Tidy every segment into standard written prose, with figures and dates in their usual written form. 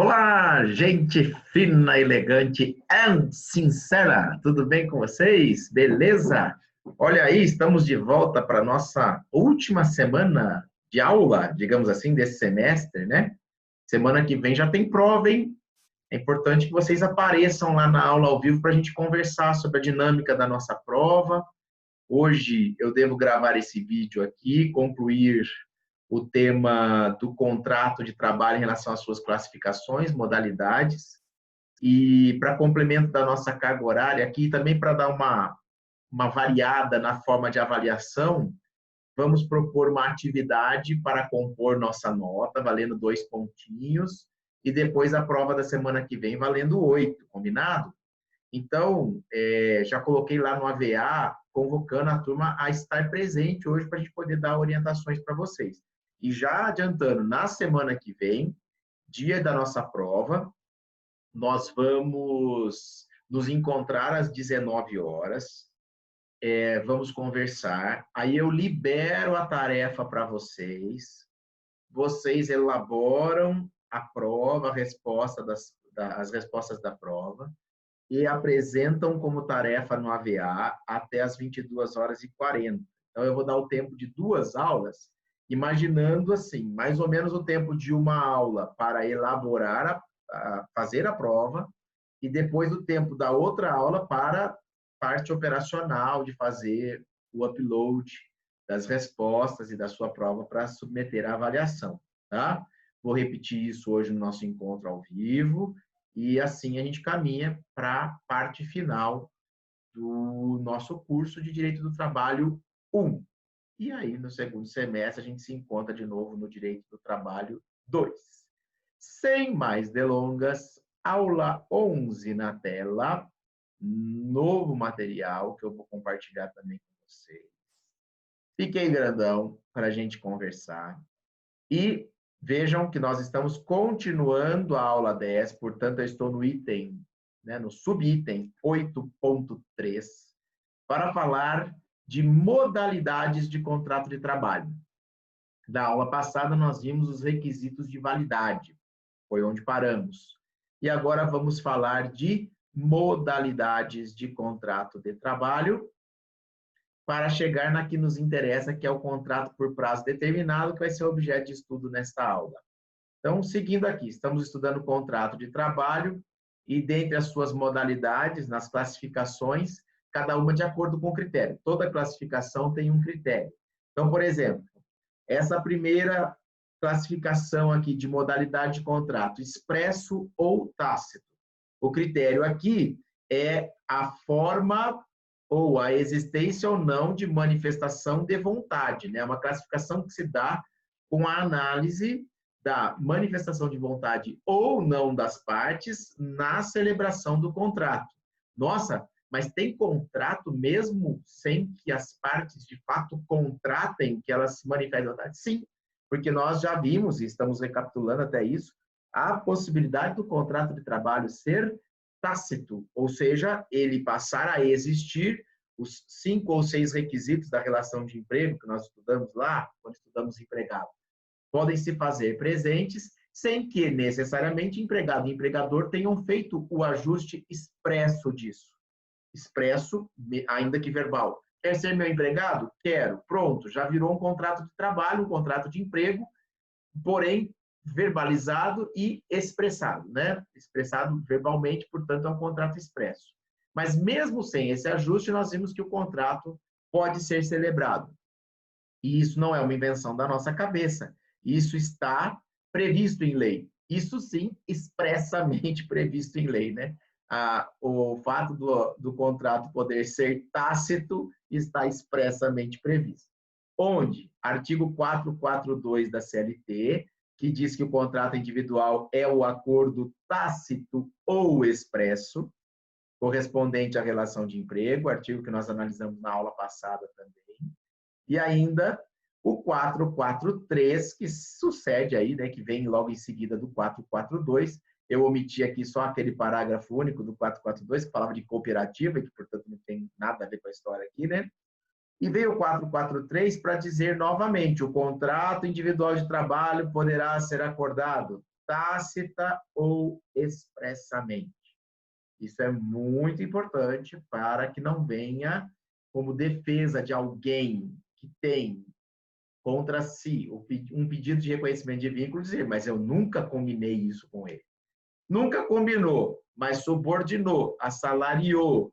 Olá, gente fina, elegante e sincera. Tudo bem com vocês? Beleza? Olha aí, estamos de volta para a nossa última semana de aula, digamos assim, desse semestre, né? Semana que vem já tem prova, hein? É importante que vocês apareçam lá na aula ao vivo para a gente conversar sobre a dinâmica da nossa prova. Hoje eu devo gravar esse vídeo aqui, concluir o tema do contrato de trabalho em relação às suas classificações, modalidades, e para complemento da nossa carga horária aqui, também para dar uma variada na forma de avaliação, vamos propor uma atividade para compor nossa nota, valendo 2 pontinhos, e depois a prova da semana que vem, valendo 8, combinado? Então, já coloquei lá no AVA, convocando a turma a estar presente hoje para a gente poder dar orientações para vocês. E já adiantando, na semana que vem, dia da nossa prova, nós vamos nos encontrar às 19 horas, vamos conversar, aí eu libero a tarefa para vocês, vocês elaboram a prova, a resposta as respostas da prova, e apresentam como tarefa no AVA até as 22 horas e 40. Então, eu vou dar o tempo de 2 aulas, imaginando assim, mais ou menos o tempo de uma aula para elaborar, fazer a prova, e depois o tempo da outra aula para parte operacional, de fazer o upload das respostas e da sua prova para submeter à avaliação. Tá? Vou repetir isso hoje no nosso encontro ao vivo, e assim a gente caminha para a parte final do nosso curso de Direito do Trabalho 1. E aí, no segundo semestre, a gente se encontra de novo no Direito do Trabalho 2. Sem mais delongas, aula 11 na tela, novo material que eu vou compartilhar também com vocês. Fiquei grandão para a gente conversar. E vejam que nós estamos continuando a aula 10, portanto, eu estou no item, no subitem 8.3, para falar de modalidades de contrato de trabalho. Na aula passada, nós vimos os requisitos de validade, foi onde paramos. E agora vamos falar de modalidades de contrato de trabalho, para chegar na que nos interessa, que é o contrato por prazo determinado, que vai ser objeto de estudo nesta aula. Então, seguindo aqui, estamos estudando o contrato de trabalho e, dentre as suas modalidades, nas classificações, cada uma de acordo com o critério. Toda classificação tem um critério. Então, por exemplo, essa primeira classificação aqui de modalidade de contrato, expresso ou tácito. O critério aqui é a forma ou a existência ou não de manifestação de vontade, né? Uma classificação que se dá com a análise da manifestação de vontade ou não das partes na celebração do contrato. Nossa, mas tem contrato mesmo sem que as partes de fato contratem, que elas manifestem vontade? Sim, porque nós já vimos, e estamos recapitulando até isso, a possibilidade do contrato de trabalho ser tácito, ou seja, ele passar a existir os 5 ou 6 requisitos da relação de emprego que nós estudamos lá, quando estudamos empregado, podem se fazer presentes sem que necessariamente empregado e empregador tenham feito o ajuste expresso disso. Expresso, ainda que verbal. Quer ser meu empregado? Quero. Pronto, já virou um contrato de trabalho, um contrato de emprego, porém verbalizado e expressado, né? Expressado verbalmente, portanto, é um contrato expresso. Mas mesmo sem esse ajuste, nós vimos que o contrato pode ser celebrado. E isso não é uma invenção da nossa cabeça. Isso está previsto em lei. Isso sim, expressamente previsto em lei, né? O fato do contrato poder ser tácito está expressamente previsto. Onde? Artigo 442 da CLT, que diz que o contrato individual é o acordo tácito ou expresso, correspondente à relação de emprego, artigo que nós analisamos na aula passada também. E ainda o 443, que sucede aí, né, que vem logo em seguida do 442. Eu omiti aqui só aquele parágrafo único do 442, que falava de cooperativa, que, portanto, não tem nada a ver com a história aqui, né? E veio o 443 para dizer novamente, o contrato individual de trabalho poderá ser acordado tácita ou expressamente. Isso é muito importante para que não venha como defesa de alguém que tem contra si um pedido de reconhecimento de vínculo dizer, mas eu nunca combinei isso com ele. Nunca combinou, mas subordinou, assalariou,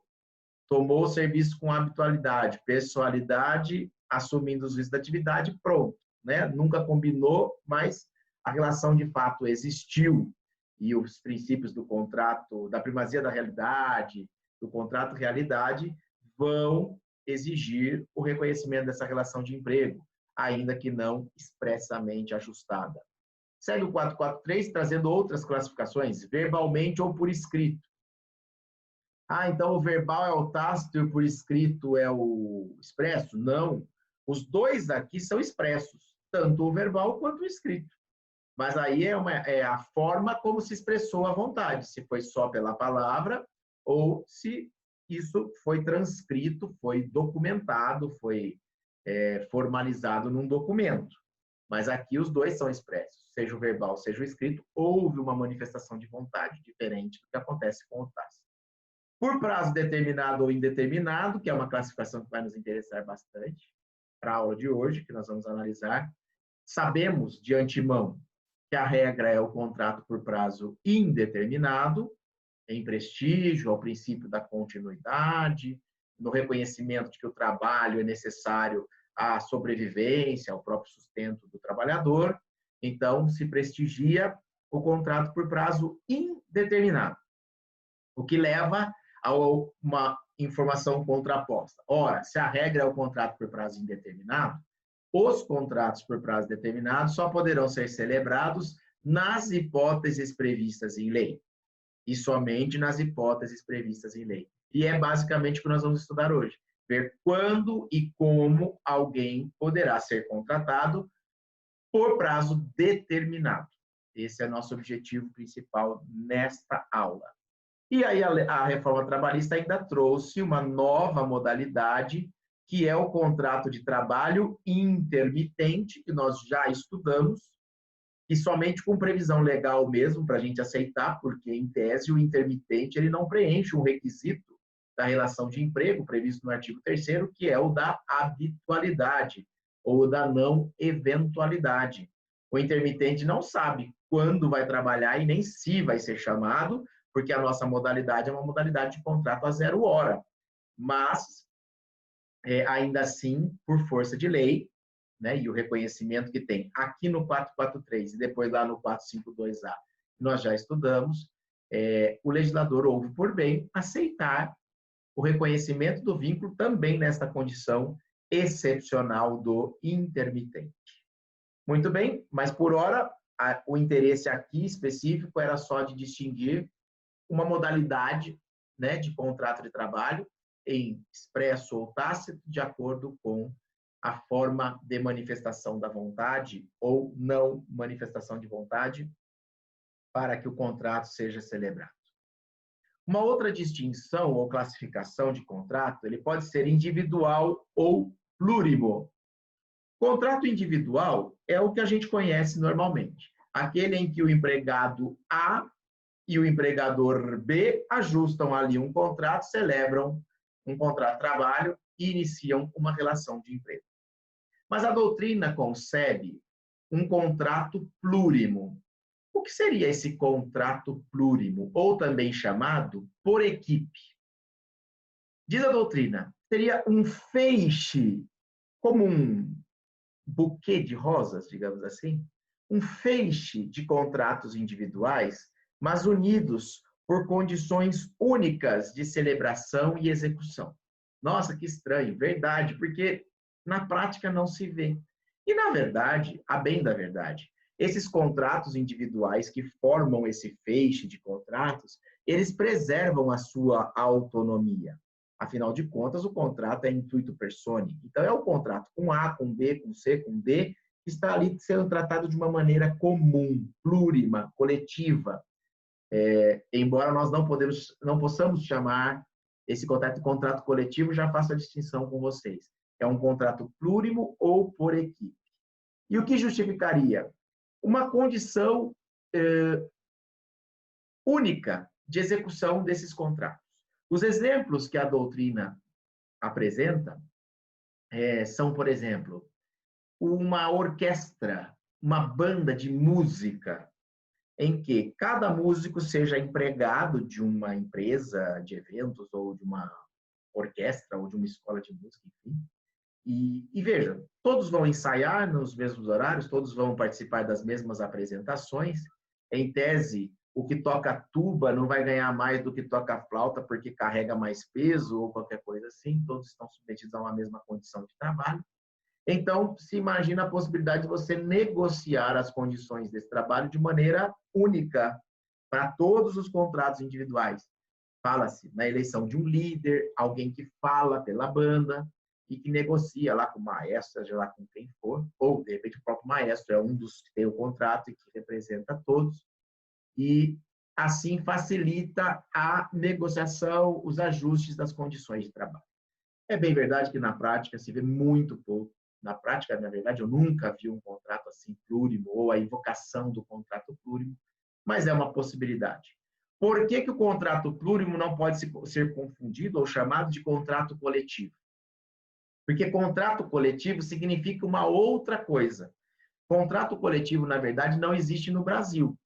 tomou o serviço com habitualidade, pessoalidade, assumindo os riscos da atividade, pronto. Né? Nunca combinou, mas a relação de fato existiu. E os princípios do contrato, da primazia da realidade, do contrato realidade, vão exigir o reconhecimento dessa relação de emprego, ainda que não expressamente ajustada. Segue o 443, trazendo outras classificações, verbalmente ou por escrito. Então o verbal é o tácito e o por escrito é o expresso? Não. Os dois aqui são expressos, tanto o verbal quanto o escrito. Mas aí é a forma como se expressou a vontade, se foi só pela palavra ou se isso foi transcrito, foi documentado, foi formalizado num documento. Mas aqui os dois são expressos, seja o verbal, seja o escrito, houve uma manifestação de vontade diferente do que acontece com o tácito. Por prazo determinado ou indeterminado, que é uma classificação que vai nos interessar bastante para a aula de hoje, que nós vamos analisar, sabemos de antemão que a regra é o contrato por prazo indeterminado, em prestígio ao princípio da continuidade, no reconhecimento de que o trabalho é necessário à sobrevivência, ao próprio sustento do trabalhador. Então, se prestigia o contrato por prazo indeterminado, o que leva a uma informação contraposta. Ora, se a regra é o contrato por prazo indeterminado, os contratos por prazo determinado só poderão ser celebrados nas hipóteses previstas em lei, e somente nas hipóteses previstas em lei. E é basicamente o que nós vamos estudar hoje, ver quando e como alguém poderá ser contratado por prazo determinado. Esse é nosso objetivo principal nesta aula. E aí a reforma trabalhista ainda trouxe uma nova modalidade, que é o contrato de trabalho intermitente, que nós já estudamos, e somente com previsão legal mesmo, para a gente aceitar, porque, em tese, o intermitente ele não preenche um requisito da relação de emprego previsto no artigo 3º, que é o da habitualidade, ou da não eventualidade. O intermitente não sabe quando vai trabalhar e nem se vai ser chamado, porque a nossa modalidade é uma modalidade de contrato a 0 hora. Mas, ainda assim, por força de lei, né, e o reconhecimento que tem aqui no 443 e depois lá no 452A, nós já estudamos, o legislador houve por bem aceitar o reconhecimento do vínculo também nesta condição excepcional do intermitente. Muito bem, mas por hora, o interesse aqui específico era só de distinguir uma modalidade, né, de contrato de trabalho em expresso ou tácito, de acordo com a forma de manifestação da vontade ou não manifestação de vontade para que o contrato seja celebrado. Uma outra distinção ou classificação de contrato, ele pode ser individual ou plurimo. Contrato individual é o que a gente conhece normalmente, aquele em que o empregado A e o empregador B ajustam ali um contrato, celebram um contrato de trabalho e iniciam uma relação de emprego. Mas a doutrina concebe um contrato plurimo. O que seria esse contrato plurimo, ou também chamado por equipe? Diz a doutrina, seria um feixe, como um buquê de rosas, digamos assim, um feixe de contratos individuais, mas unidos por condições únicas de celebração e execução. Nossa, que estranho, verdade, porque na prática não se vê. E, na verdade, a bem da verdade, esses contratos individuais que formam esse feixe de contratos, eles preservam a sua autonomia. Afinal de contas, o contrato é intuito personae. Então, é o contrato com A, com B, com C, com D, que está ali sendo tratado de uma maneira comum, plurima, coletiva. Embora nós não possamos chamar esse contrato de contrato coletivo, já faço a distinção com vocês. É um contrato plurimo ou por equipe. E o que justificaria? Uma condição única de execução desses contratos. Os exemplos que a doutrina apresenta são, por exemplo, uma orquestra, uma banda de música, em que cada músico seja empregado de uma empresa de eventos ou de uma orquestra ou de uma escola de música, enfim. E veja, todos vão ensaiar nos mesmos horários, todos vão participar das mesmas apresentações. Em tese, o que toca tuba não vai ganhar mais do que toca flauta porque carrega mais peso ou qualquer coisa assim. Todos estão submetidos a uma mesma condição de trabalho. Então, se imagina a possibilidade de você negociar as condições desse trabalho de maneira única para todos os contratos individuais. Fala-se na eleição de um líder, alguém que fala pela banda e que negocia lá com o maestro, seja lá com quem for, ou, de repente, o próprio maestro é um dos que tem o contrato e que representa todos. E, assim, facilita a negociação, os ajustes das condições de trabalho. É bem verdade que, na prática, se vê muito pouco. Na prática, na verdade, eu nunca vi um contrato assim plurimo, ou a invocação do contrato plurimo, mas é uma possibilidade. Por que o contrato plurimo não pode ser confundido ou chamado de contrato coletivo? Porque contrato coletivo significa uma outra coisa. Contrato coletivo, na verdade, não existe no Brasil.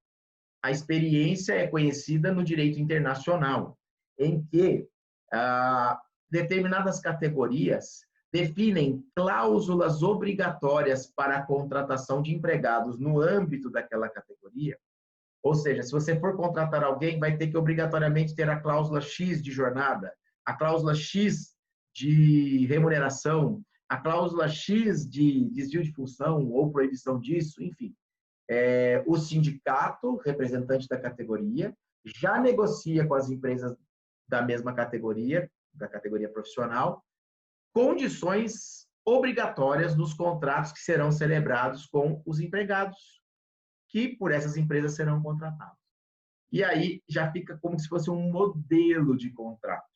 A experiência é conhecida no direito internacional, em que determinadas categorias definem cláusulas obrigatórias para a contratação de empregados no âmbito daquela categoria. Ou seja, se você for contratar alguém, vai ter que obrigatoriamente ter a cláusula X de jornada, a cláusula X de remuneração, a cláusula X de desvio de função ou proibição disso, enfim. O sindicato, representante da categoria, já negocia com as empresas da mesma categoria, da categoria profissional, condições obrigatórias nos contratos que serão celebrados com os empregados, que por essas empresas serão contratados. E aí já fica como se fosse um modelo de contrato.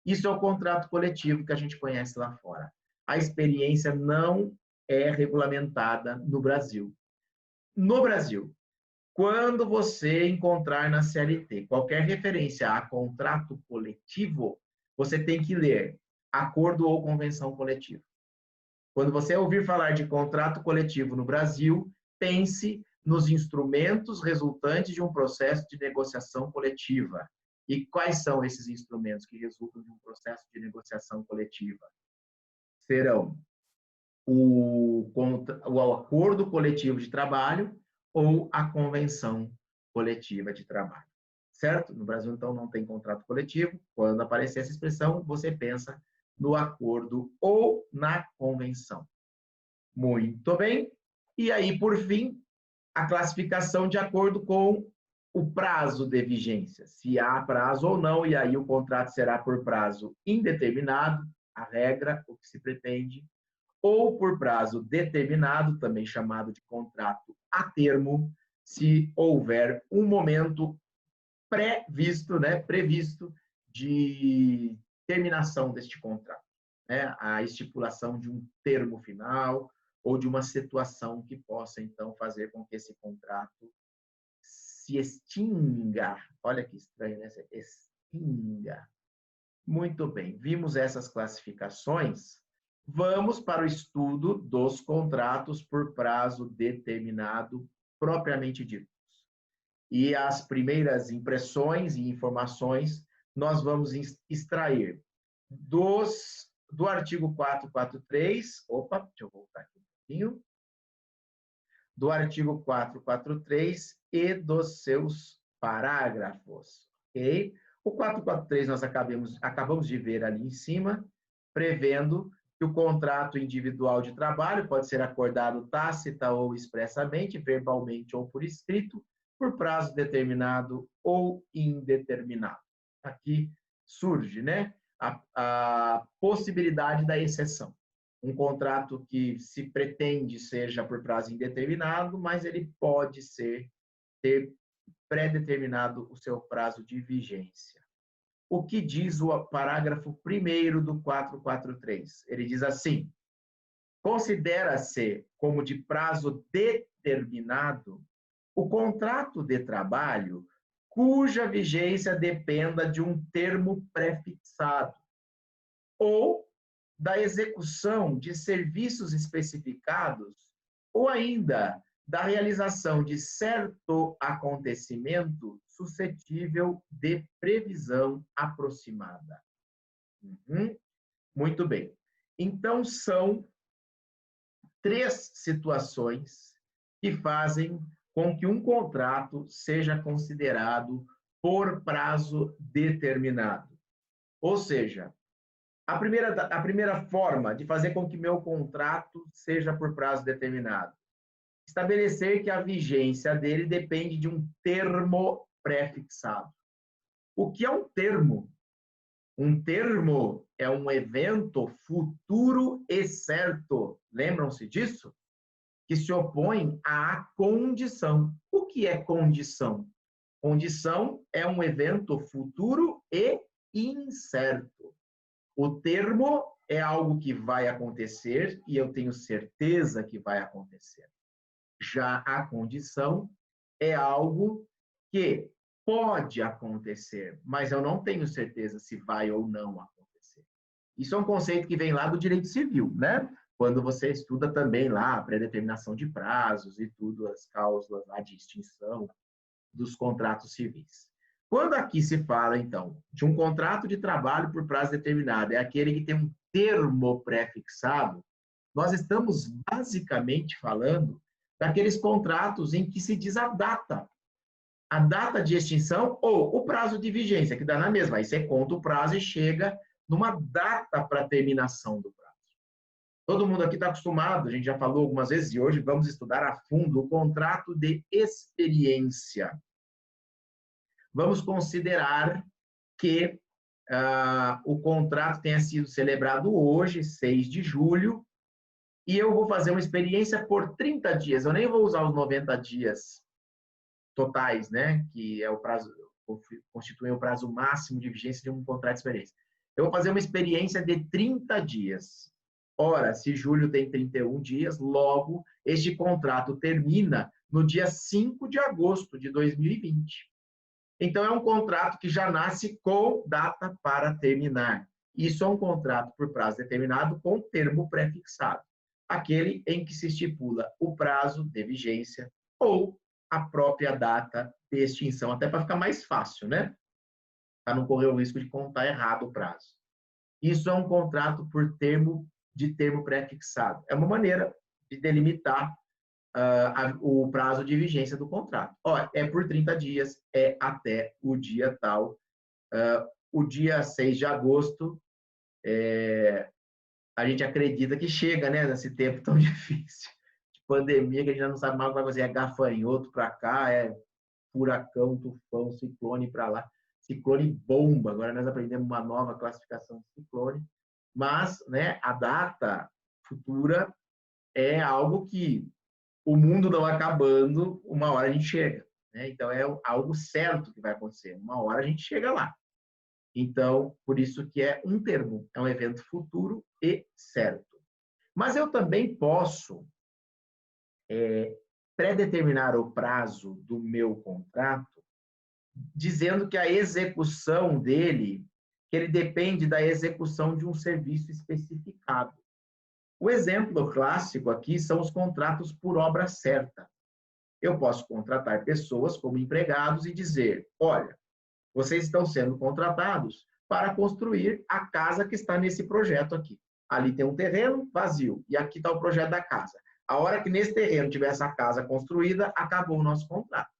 Isso é o contrato coletivo que a gente conhece lá fora. A experiência não é regulamentada no Brasil. No Brasil, quando você encontrar na CLT qualquer referência a contrato coletivo, você tem que ler acordo ou convenção coletiva. Quando você ouvir falar de contrato coletivo no Brasil, pense nos instrumentos resultantes de um processo de negociação coletiva. E quais são esses instrumentos que resultam de um processo de negociação coletiva? Serão o acordo coletivo de trabalho ou a convenção coletiva de trabalho. Certo? No Brasil, então, não tem contrato coletivo. Quando aparecer essa expressão, você pensa no acordo ou na convenção. Muito bem. E aí, por fim, a classificação de acordo com o prazo de vigência. Se há prazo ou não, e aí o contrato será por prazo indeterminado, a regra, o que se pretende, ou por prazo determinado, também chamado de contrato a termo, se houver um momento previsto de terminação deste contrato, né? A estipulação de um termo final ou de uma situação que possa, então, fazer com que esse contrato se extinga. Olha que estranho, né? Extinga. Muito bem, vimos essas classificações. Vamos para o estudo dos contratos por prazo determinado, propriamente dito. E as primeiras impressões e informações nós vamos extrair do artigo 443, deixa eu voltar aqui um pouquinho, do artigo 443 e dos seus parágrafos, ok? O 443 nós acabamos de ver ali em cima, prevendo que o contrato individual de trabalho pode ser acordado tácita ou expressamente, verbalmente ou por escrito, por prazo determinado ou indeterminado. Aqui surge, né, a possibilidade da exceção. Um contrato que se pretende seja por prazo indeterminado, mas ele pode ter pré-determinado o seu prazo de vigência. O que diz o parágrafo 1º do 443? Ele diz assim: considera-se como de prazo determinado o contrato de trabalho cuja vigência dependa de um termo prefixado ou da execução de serviços especificados ou ainda da realização de certo acontecimento suscetível de previsão aproximada. Muito bem. Então, são 3 situações que fazem com que um contrato seja considerado por prazo determinado. Ou seja, a primeira forma de fazer com que meu contrato seja por prazo determinado, estabelecer que a vigência dele depende de um termo prefixado. O que é um termo? Um termo é um evento futuro e certo. Lembram-se disso? Que se opõe à condição. O que é condição? Condição é um evento futuro e incerto. O termo é algo que vai acontecer e eu tenho certeza que vai acontecer. Já a condição é algo que pode acontecer, mas eu não tenho certeza se vai ou não acontecer. Isso é um conceito que vem lá do direito civil, né? Quando você estuda também lá a predeterminação de prazos e tudo, as cláusulas lá de extinção dos contratos civis. Quando aqui se fala, então, de um contrato de trabalho por prazo determinado, é aquele que tem um termo prefixado, nós estamos basicamente falando daqueles contratos em que se diz a data de extinção ou o prazo de vigência, que dá na mesma. Aí você conta o prazo e chega numa data para terminação do prazo. Todo mundo aqui está acostumado, a gente já falou algumas vezes, e hoje vamos estudar a fundo o contrato de experiência. Vamos considerar que o contrato tenha sido celebrado hoje, 6 de julho, e eu vou fazer uma experiência por 30 dias. Eu nem vou usar os 90 dias totais, né? Que é o prazo, constitui o prazo máximo de vigência de um contrato de experiência. Eu vou fazer uma experiência de 30 dias. Ora, se julho tem 31 dias, logo, este contrato termina no dia 5 de agosto de 2020. Então, é um contrato que já nasce com data para terminar. Isso é um contrato por prazo determinado com termo prefixado. Aquele em que se estipula o prazo de vigência ou a própria data de extinção, até para ficar mais fácil, né? Para não correr o risco de contar errado o prazo. Isso é um contrato por termo prefixado. É uma maneira de delimitar o prazo de vigência do contrato. Ó, é por 30 dias, é até o dia tal. O dia 6 de agosto, a gente acredita que chega, né, nesse tempo tão difícil de pandemia, que a gente já não sabe mais o que vai fazer. É gafanhoto para cá, é furacão, tufão, ciclone para lá. Ciclone bomba, agora nós aprendemos uma nova classificação de ciclone. Mas, né, a data futura é algo que o mundo não acabando, uma hora a gente chega. Né? Então, é algo certo que vai acontecer. Uma hora a gente chega lá. Então, por isso que é um termo, é um evento futuro e certo. Mas eu também posso predeterminar o prazo do meu contrato dizendo que a execução dele, que ele depende da execução de um serviço especificado. O exemplo clássico aqui são os contratos por obra certa. Eu posso contratar pessoas como empregados e dizer, olha, vocês estão sendo contratados para construir a casa que está nesse projeto aqui. Ali tem um terreno vazio e aqui está o projeto da casa. A hora que nesse terreno tiver essa casa construída, acabou o nosso contrato.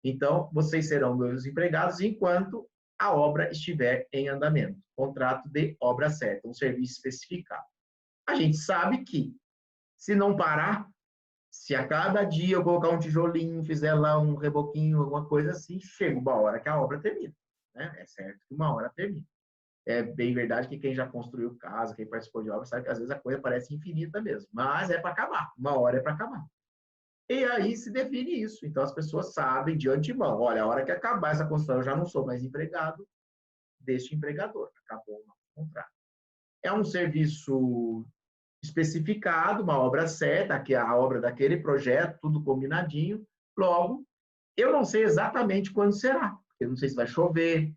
Então, vocês serão meus empregados enquanto a obra estiver em andamento. Contrato de obra certa, um serviço especificado. A gente sabe que, se não parar, se a cada dia eu colocar um tijolinho, fizer lá um reboquinho, alguma coisa assim, chega uma hora que a obra termina. Né? É certo que uma hora termina. É bem verdade que quem já construiu casa, quem participou de obra, sabe que às vezes a coisa parece infinita mesmo. Mas é para acabar. Uma hora é para acabar. E aí se define isso. Então, as pessoas sabem de antemão, olha, a hora que acabar essa construção, eu já não sou mais empregado deste empregador. Acabou o nosso contrato. É um serviço especificado, uma obra certa, que é a obra daquele projeto, tudo combinadinho. Logo, Eu não sei exatamente quando será, porque eu não sei se vai chover,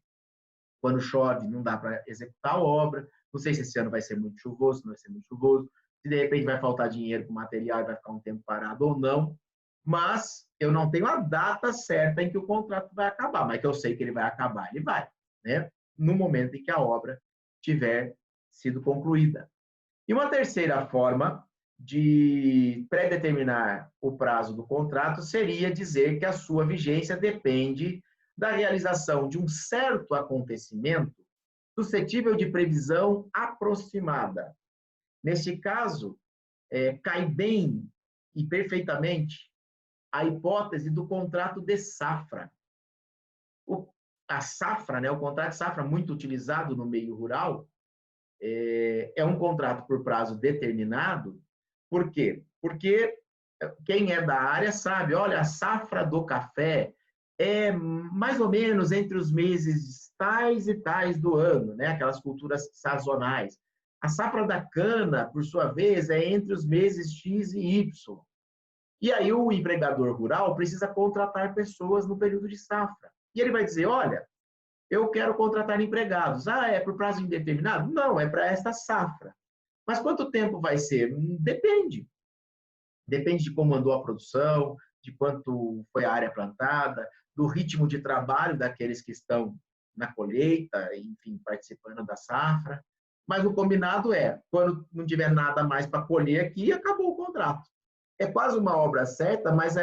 quando chove não dá para executar a obra, não sei se esse ano vai ser muito chuvoso, não vai ser muito chuvoso, se de repente vai faltar dinheiro para o material e vai ficar um tempo parado ou não, mas eu não tenho a data certa em que o contrato vai acabar, mas que eu sei que ele vai acabar, ele vai, né? No momento em que a obra tiver sido concluída. E uma terceira forma de predeterminar o prazo do contrato seria dizer que a sua vigência depende da realização de um certo acontecimento suscetível de previsão aproximada. Neste caso, cai bem e perfeitamente a hipótese do contrato de safra. A safra, né, o contrato de safra, muito utilizado no meio rural, é um contrato por prazo determinado. Por quê? Porque quem é da área sabe, olha, a safra do café é mais ou menos entre os meses tais e tais do ano, né? Aquelas culturas sazonais. A safra da cana, por sua vez, é entre os meses X e Y. E aí o empregador rural precisa contratar pessoas no período de safra. E ele vai dizer, olha, eu quero contratar empregados. Ah, é por prazo indeterminado? Não, é para esta safra. Mas quanto tempo vai ser? Depende. Depende de como andou a produção, de quanto foi a área plantada, do ritmo de trabalho daqueles que estão na colheita, enfim, participando da safra. Mas o combinado é, quando não tiver nada mais para colher aqui, acabou o contrato. É quase uma obra certa, mas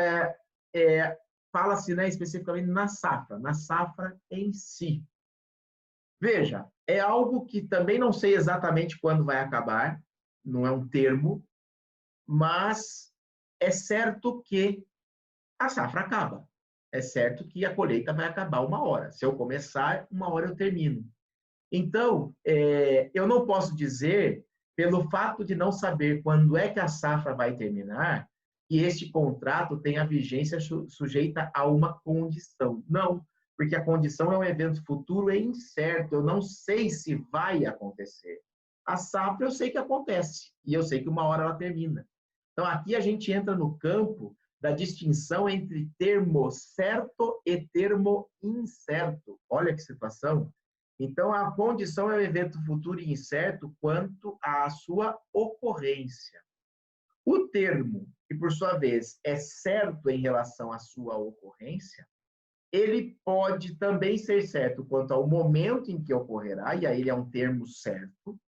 fala-se, né, especificamente na safra em si. Veja, é algo que também não sei exatamente quando vai acabar, não é um termo, mas é certo que a safra acaba. É certo que a colheita vai acabar uma hora. Se eu começar, uma hora eu termino. Então, eu não posso dizer, pelo fato de não saber quando é que a safra vai terminar, que este contrato tem a vigência sujeita a uma condição. Não, porque a condição é um evento futuro e incerto. Eu não sei se vai acontecer. A safra eu sei que acontece, e eu sei que uma hora ela termina. Então, aqui a gente entra no campo da distinção entre termo certo e termo incerto. Olha que situação. Então, a condição é o evento futuro e incerto quanto à sua ocorrência. O termo, que por sua vez é certo em relação à sua ocorrência, ele pode também ser certo quanto ao momento em que ocorrerá, e aí ele é um termo certo,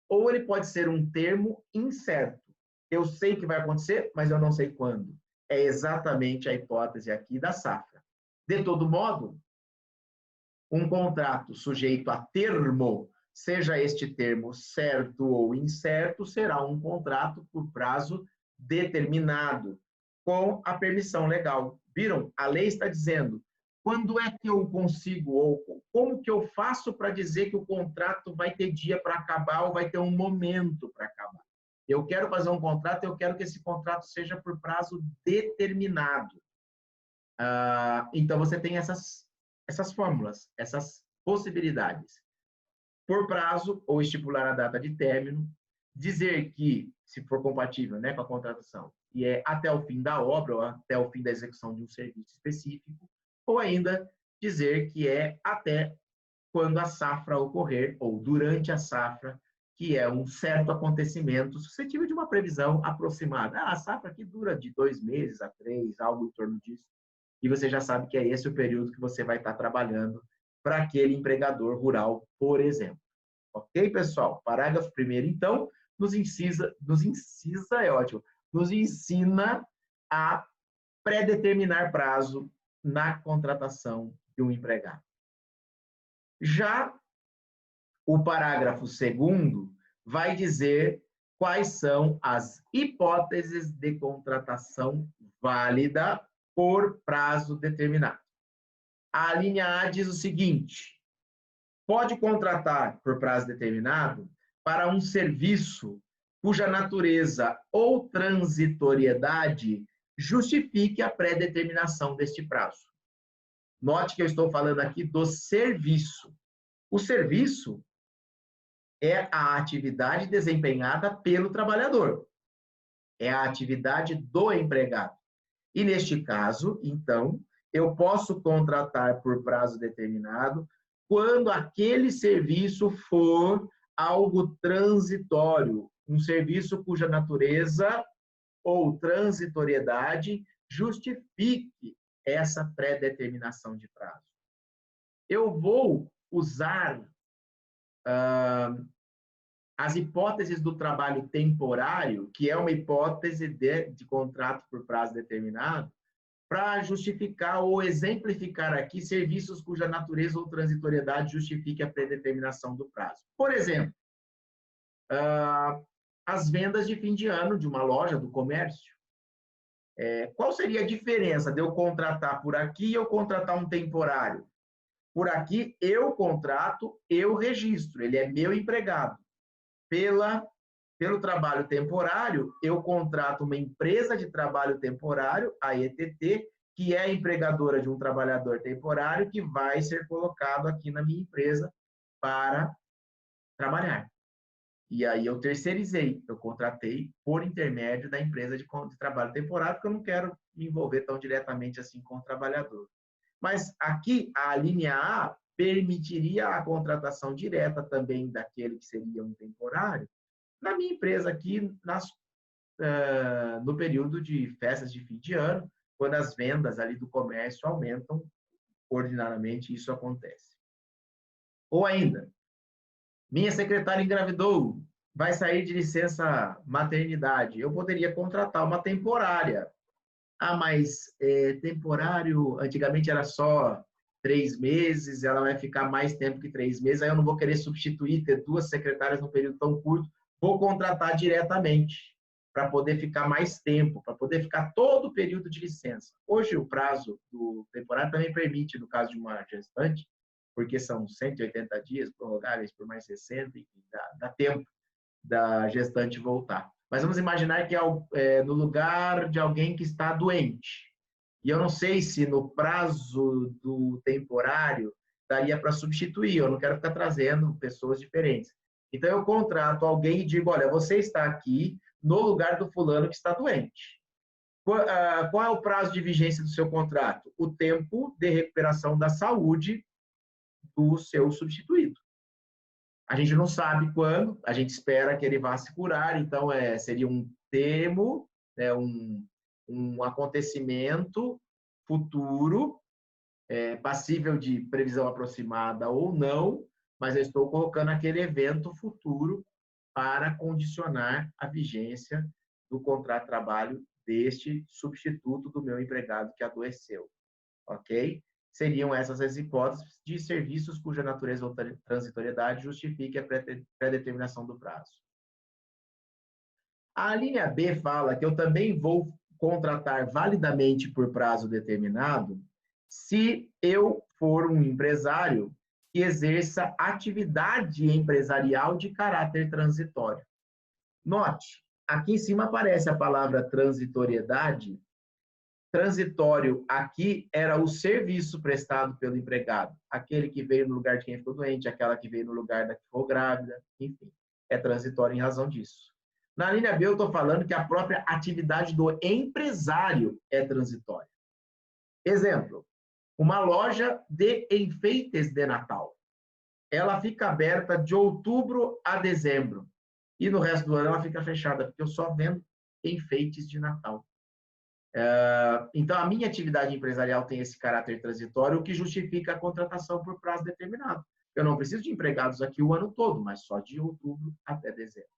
ou ele pode ser um termo incerto. Eu sei que vai acontecer, mas eu não sei quando. É exatamente a hipótese aqui da safra. De todo modo, um contrato sujeito a termo, seja este termo certo ou incerto, será um contrato por prazo determinado, com a permissão legal. Viram? A lei está dizendo quando é que eu consigo, ou como que eu faço para dizer que o contrato vai ter dia para acabar ou vai ter um momento para acabar. Eu quero fazer um contrato, eu quero que esse contrato seja por prazo determinado. Então, você tem essas fórmulas, essas possibilidades. Por prazo, ou estipular a data de término, dizer que, se for compatível, né, com a contratação, e é até o fim da obra, ou até o fim da execução de um serviço específico, ou ainda dizer que é até quando a safra ocorrer, ou durante a safra, que é um certo acontecimento suscetível de uma previsão aproximada. A safra aqui dura de 2 meses a 3, algo em torno disso. E você já sabe que é esse o período que você vai estar trabalhando para aquele empregador rural, por exemplo. Ok, pessoal? Parágrafo 1º, então, nos ensina, é ótimo, nos ensina a predeterminar prazo na contratação de um empregado. Já o parágrafo 2º vai dizer quais são as hipóteses de contratação válida por prazo determinado. A linha A diz o seguinte: pode contratar por prazo determinado para um serviço cuja natureza ou transitoriedade justifique a pré-determinação deste prazo. Note que eu estou falando aqui do serviço. O serviço é a atividade desempenhada pelo trabalhador. É a atividade do empregado. E neste caso, então, eu posso contratar por prazo determinado quando aquele serviço for algo transitório, um serviço cuja natureza ou transitoriedade justifique essa pré-determinação de prazo. Eu vou usar as hipóteses do trabalho temporário, que é uma hipótese de contrato por prazo determinado, para justificar ou exemplificar aqui serviços cuja natureza ou transitoriedade justifique a predeterminação do prazo. Por exemplo, as vendas de fim de ano de uma loja, do comércio. Qual seria a diferença de eu contratar por aqui e eu contratar um temporário? Por aqui, eu contrato, eu registro, ele é meu empregado. Pelo trabalho temporário, eu contrato uma empresa de trabalho temporário, a ETT, que é a empregadora de um trabalhador temporário que vai ser colocado aqui na minha empresa para trabalhar. E aí eu terceirizei, eu contratei por intermédio da empresa de trabalho temporário, porque eu não quero me envolver tão diretamente assim com o trabalhador. Mas aqui, a linha A permitiria a contratação direta também daquele que seria um temporário, na minha empresa aqui, no período de festas de fim de ano, quando as vendas ali do comércio aumentam, ordinariamente isso acontece. Ou ainda, minha secretária engravidou, vai sair de licença maternidade. Eu poderia contratar uma temporária. Mas temporário, antigamente era só 3 meses, ela vai ficar mais tempo que 3 meses, aí eu não vou querer substituir, ter 2 secretárias num período tão curto, vou contratar diretamente, para poder ficar mais tempo, para poder ficar todo o período de licença. Hoje, o prazo do temporário também permite, no caso de uma gestante, porque são 180 dias, prorrogáveis por mais 60, enfim, dá tempo da gestante voltar. Mas vamos imaginar que no lugar de alguém que está doente. E eu não sei se no prazo do temporário daria para substituir, eu não quero ficar trazendo pessoas diferentes. Então, eu contrato alguém e digo, olha, você está aqui no lugar do fulano que está doente. Qual é o prazo de vigência do seu contrato? O tempo de recuperação da saúde do seu substituído. A gente não sabe quando, a gente espera que ele vá se curar, então seria um termo, um acontecimento futuro, passível de previsão aproximada ou não, mas eu estou colocando aquele evento futuro para condicionar a vigência do contrato de trabalho deste substituto do meu empregado que adoeceu, ok? Seriam essas as hipóteses de serviços cuja natureza ou transitoriedade justifique a pré-determinação do prazo. A linha B fala que eu também vou contratar validamente por prazo determinado se eu for um empresário que exerça atividade empresarial de caráter transitório. Note, aqui em cima aparece a palavra transitoriedade. Transitório aqui era o serviço prestado pelo empregado, aquele que veio no lugar de quem ficou doente, aquela que veio no lugar da que ficou grávida, enfim, é transitório em razão disso. Na linha B, eu estou falando que a própria atividade do empresário é transitória. Exemplo, uma loja de enfeites de Natal. Ela fica aberta de outubro a dezembro, e no resto do ano ela fica fechada, porque eu só vendo enfeites de Natal. Então, a minha atividade empresarial tem esse caráter transitório, o que justifica a contratação por prazo determinado. Eu não preciso de empregados aqui o ano todo, mas só de outubro até dezembro.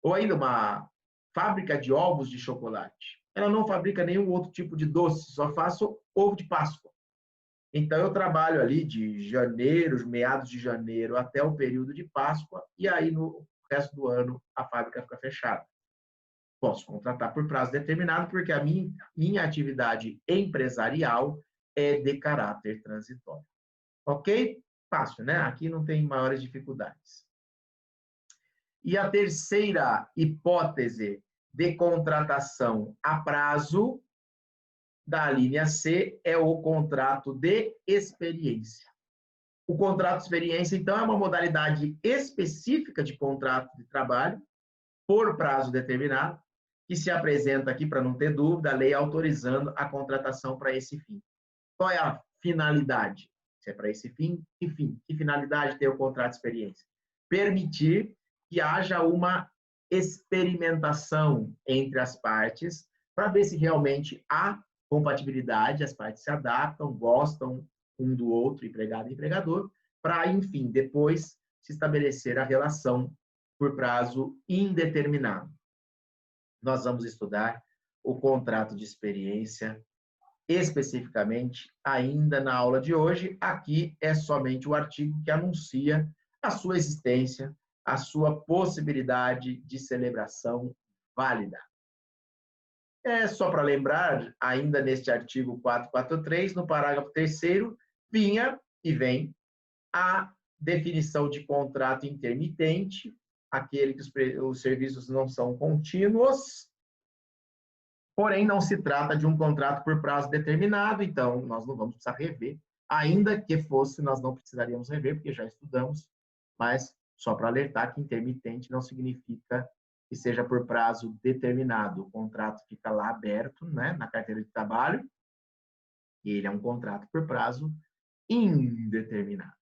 Ou ainda uma fábrica de ovos de chocolate. Ela não fabrica nenhum outro tipo de doce, só faço ovo de Páscoa. Então, eu trabalho ali de janeiro, meados de janeiro, até o período de Páscoa, e aí no resto do ano a fábrica fica fechada. Posso contratar por prazo determinado, porque a minha atividade empresarial é de caráter transitório. Ok? Fácil, né? Aqui não tem maiores dificuldades. E a terceira hipótese de contratação a prazo da linha C é o contrato de experiência. O contrato de experiência, então, é uma modalidade específica de contrato de trabalho por prazo determinado, que se apresenta aqui, para não ter dúvida, a lei autorizando a contratação para esse fim. Qual é a finalidade? Se é para esse fim, que fim? Que finalidade tem o contrato de experiência? Permitir que haja uma experimentação entre as partes para ver se realmente há compatibilidade, as partes se adaptam, gostam um do outro, empregado e empregador, para, enfim, depois se estabelecer a relação por prazo indeterminado. Nós vamos estudar o contrato de experiência especificamente ainda na aula de hoje. Aqui é somente o artigo que anuncia a sua existência, a sua possibilidade de celebração válida. É só para lembrar, ainda neste artigo 443, no parágrafo 3º, vinha e vem a definição de contrato intermitente, aquele que os serviços não são contínuos, porém não se trata de um contrato por prazo determinado, então nós não vamos precisar rever, ainda que fosse, nós não precisaríamos rever, porque já estudamos, mas só para alertar que intermitente não significa que seja por prazo determinado. O contrato fica lá aberto, né, na carteira de trabalho, e ele é um contrato por prazo indeterminado.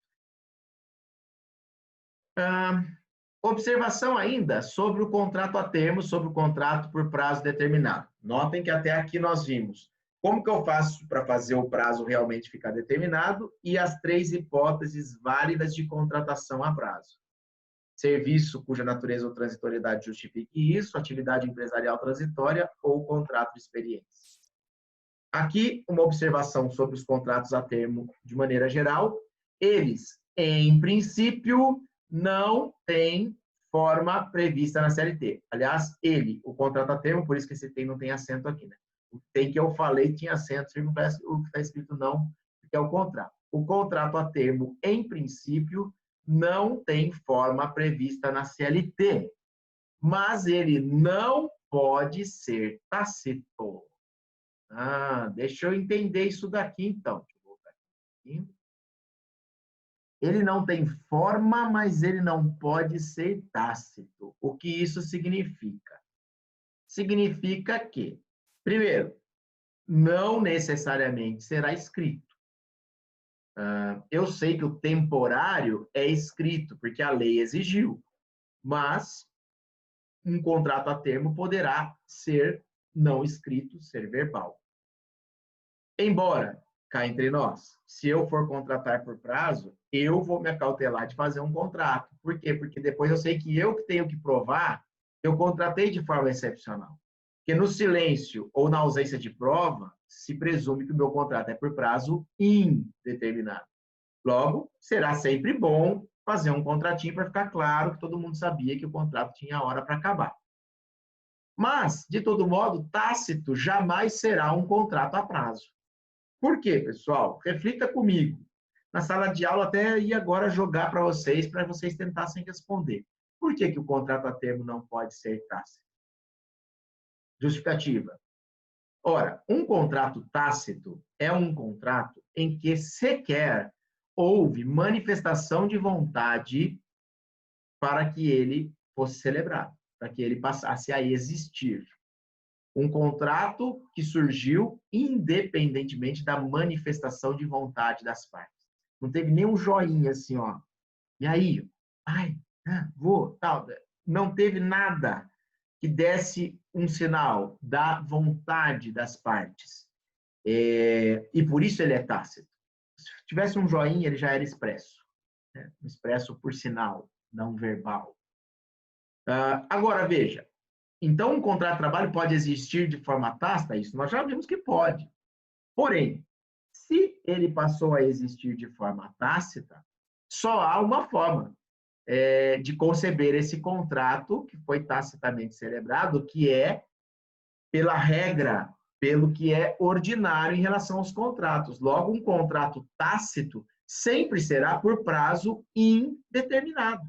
Observação ainda sobre o contrato a termo, sobre o contrato por prazo determinado. Notem que até aqui nós vimos como que eu faço para fazer o prazo realmente ficar determinado e as 3 hipóteses válidas de contratação a prazo. Serviço cuja natureza ou transitoriedade justifique isso, atividade empresarial transitória ou contrato de experiência. Aqui, uma observação sobre os contratos a termo de maneira geral. Eles, em princípio, não têm forma prevista na CLT. Aliás, o contrato a termo, por isso que esse tem não tem acento aqui, né? O tem que eu falei tinha acento, o que está escrito não, porque é o contrato. O contrato a termo, em princípio, não tem forma prevista na CLT, mas ele não pode ser tácito. Deixa eu entender isso daqui, então. Deixa eu voltar aqui. Ele não tem forma, mas ele não pode ser tácito. O que isso significa? Significa que, primeiro, não necessariamente será escrito. Eu sei que o temporário é escrito, porque a lei exigiu, mas um contrato a termo poderá ser não escrito, ser verbal. Embora, cá entre nós, se eu for contratar por prazo, eu vou me acautelar de fazer um contrato. Por quê? Porque depois eu sei que eu que tenho que provar que eu contratei de forma excepcional. Porque no silêncio ou na ausência de prova, se presume que o meu contrato é por prazo indeterminado. Logo, será sempre bom fazer um contratinho para ficar claro que todo mundo sabia que o contrato tinha hora para acabar. Mas, de todo modo, tácito jamais será um contrato a prazo. Por quê, pessoal? Reflita comigo. Na sala de aula até ia agora jogar para vocês tentassem responder. Por que o contrato a termo não pode ser tácito? Justificativa. Ora, um contrato tácito é um contrato em que sequer houve manifestação de vontade para que ele fosse celebrado, para que ele passasse a existir. Um contrato que surgiu independentemente da manifestação de vontade das partes. Não teve nenhum joinha assim, ó. E aí? Ai, vou, tal. Não teve nada que desse um sinal da vontade das partes. E por isso ele é tácito. Se tivesse um joinha, ele já era expresso. Né? Expresso por sinal, não verbal. Agora, veja. Então, um contrato de trabalho pode existir de forma tácita? Isso nós já vimos que pode. Porém, se ele passou a existir de forma tácita, só há uma forma de conceber esse contrato que foi tacitamente celebrado, que é pela regra, pelo que é ordinário em relação aos contratos. Logo, um contrato tácito sempre será por prazo indeterminado.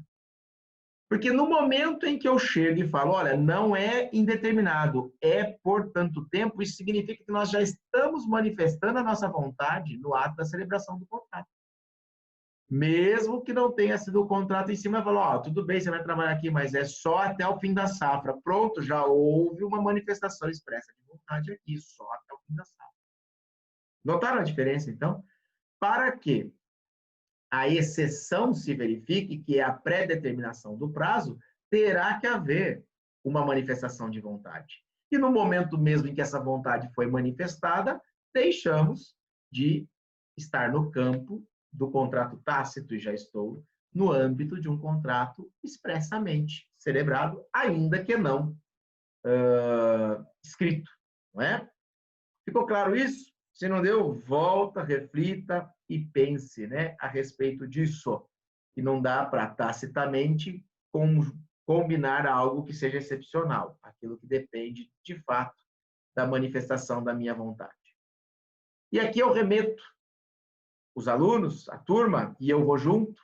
Porque no momento em que eu chego e falo, olha, não é indeterminado, é por tanto tempo, isso significa que nós já estamos manifestando a nossa vontade no ato da celebração do contrato. Mesmo que não tenha sido o contrato em cima, falou, tudo bem, você vai trabalhar aqui, mas é só até o fim da safra. Pronto, já houve uma manifestação expressa de vontade aqui, só até o fim da safra. Notaram a diferença, então? Para que a exceção se verifique, que é a pré-determinação do prazo, terá que haver uma manifestação de vontade. E no momento mesmo em que essa vontade foi manifestada, deixamos de estar no campo do contrato tácito e já estou no âmbito de um contrato expressamente celebrado, ainda que não escrito, não é? Ficou claro isso? Se não deu, volta, reflita e pense, né, a respeito disso. E não dá para tacitamente combinar algo que seja excepcional, aquilo que depende, de fato, da manifestação da minha vontade. E aqui eu remeto os alunos, a turma, e eu vou junto,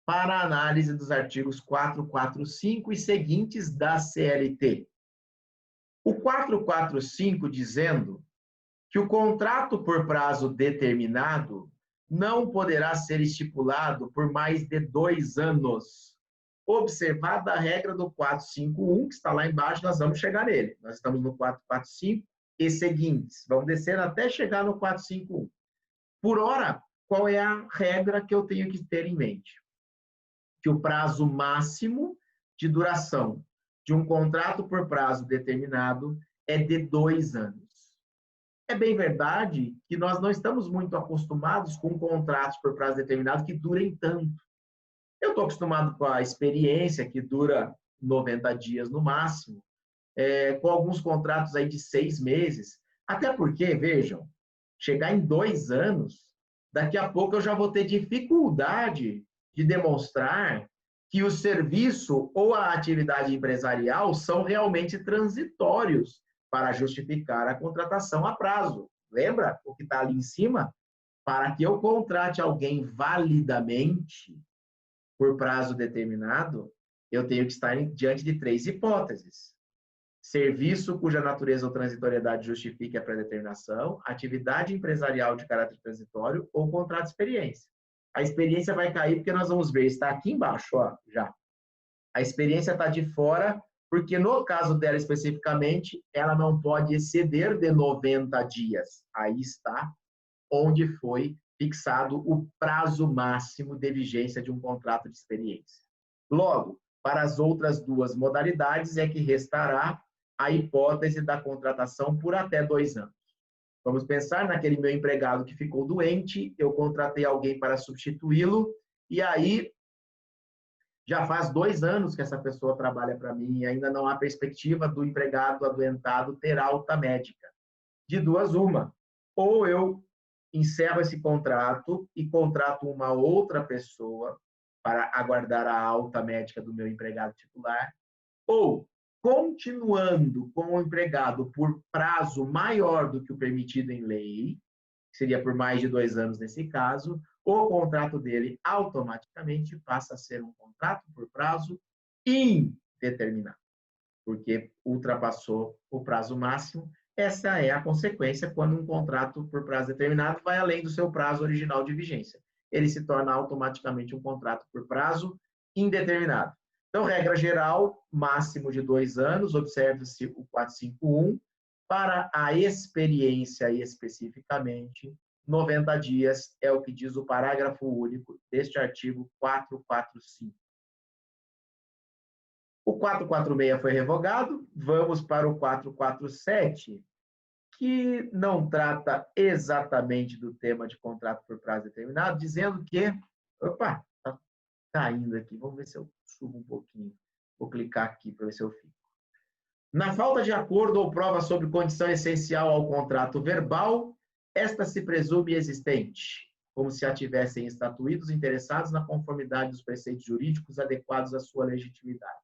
para a análise dos artigos 445 e seguintes da CLT. O 445 dizendo que o contrato por prazo determinado não poderá ser estipulado por mais de 2 anos. Observada a regra do 451, que está lá embaixo, nós vamos chegar nele. Nós estamos no 445 e seguintes. Vamos descer até chegar no 451. Por ora, qual é a regra que eu tenho que ter em mente? Que o prazo máximo de duração de um contrato por prazo determinado é de 2 anos. É bem verdade que nós não estamos muito acostumados com contratos por prazo determinado que durem tanto. Eu estou acostumado com a experiência, que dura 90 dias no máximo, com alguns contratos aí de 6 meses. Até porque, vejam, chegar em 2 anos, daqui a pouco eu já vou ter dificuldade de demonstrar que o serviço ou a atividade empresarial são realmente transitórios para justificar a contratação a prazo. Lembra o que está ali em cima? Para que eu contrate alguém validamente por prazo determinado, eu tenho que estar diante de 3 hipóteses. Serviço cuja natureza ou transitoriedade justifique a pré-determinação, atividade empresarial de caráter transitório ou contrato de experiência. A experiência vai cair porque nós vamos ver, está aqui embaixo, ó, já. A experiência está de fora, porque no caso dela especificamente, ela não pode exceder de 90 dias. Aí está onde foi fixado o prazo máximo de vigência de um contrato de experiência. Logo, para as outras duas modalidades é que restará a hipótese da contratação por até 2 anos. Vamos pensar naquele meu empregado que ficou doente, eu contratei alguém para substituí-lo, e aí já faz 2 anos que essa pessoa trabalha para mim e ainda não há perspectiva do empregado adoentado ter alta médica. De duas, uma. Ou eu encerro esse contrato e contrato uma outra pessoa para aguardar a alta médica do meu empregado titular, ou, continuando com o empregado por prazo maior do que o permitido em lei, que seria por mais de 2 anos nesse caso, o contrato dele automaticamente passa a ser um contrato por prazo indeterminado, porque ultrapassou o prazo máximo. Essa é a consequência quando um contrato por prazo determinado vai além do seu prazo original de vigência. Ele se torna automaticamente um contrato por prazo indeterminado. Então, regra geral, máximo de 2 anos, observe-se o 451, para a experiência especificamente, 90 dias é o que diz o parágrafo único deste artigo 445. O 446 foi revogado, vamos para o 447, que não trata exatamente do tema de contrato por prazo determinado, dizendo que... Opa, está caindo aqui, vamos ver se eu subo um pouquinho. Vou clicar aqui para ver se eu fico. Na falta de acordo ou prova sobre condição essencial ao contrato verbal, esta se presume existente, como se a tivessem estatuídos interessados na conformidade dos preceitos jurídicos adequados à sua legitimidade.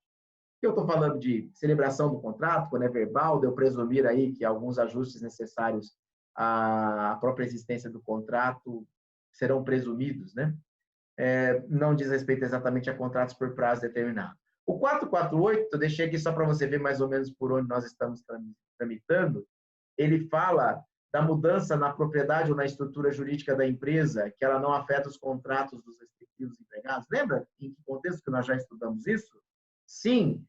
Eu estou falando de celebração do contrato, quando é verbal, de eu presumir aí que alguns ajustes necessários à própria existência do contrato serão presumidos, né? Não diz respeito exatamente a contratos por prazo determinado. O 448, eu deixei aqui só para você ver mais ou menos por onde nós estamos tramitando, ele fala da mudança na propriedade ou na estrutura jurídica da empresa, que ela não afeta os contratos dos respectivos empregados. Lembra em que contexto que nós já estudamos isso? Sim,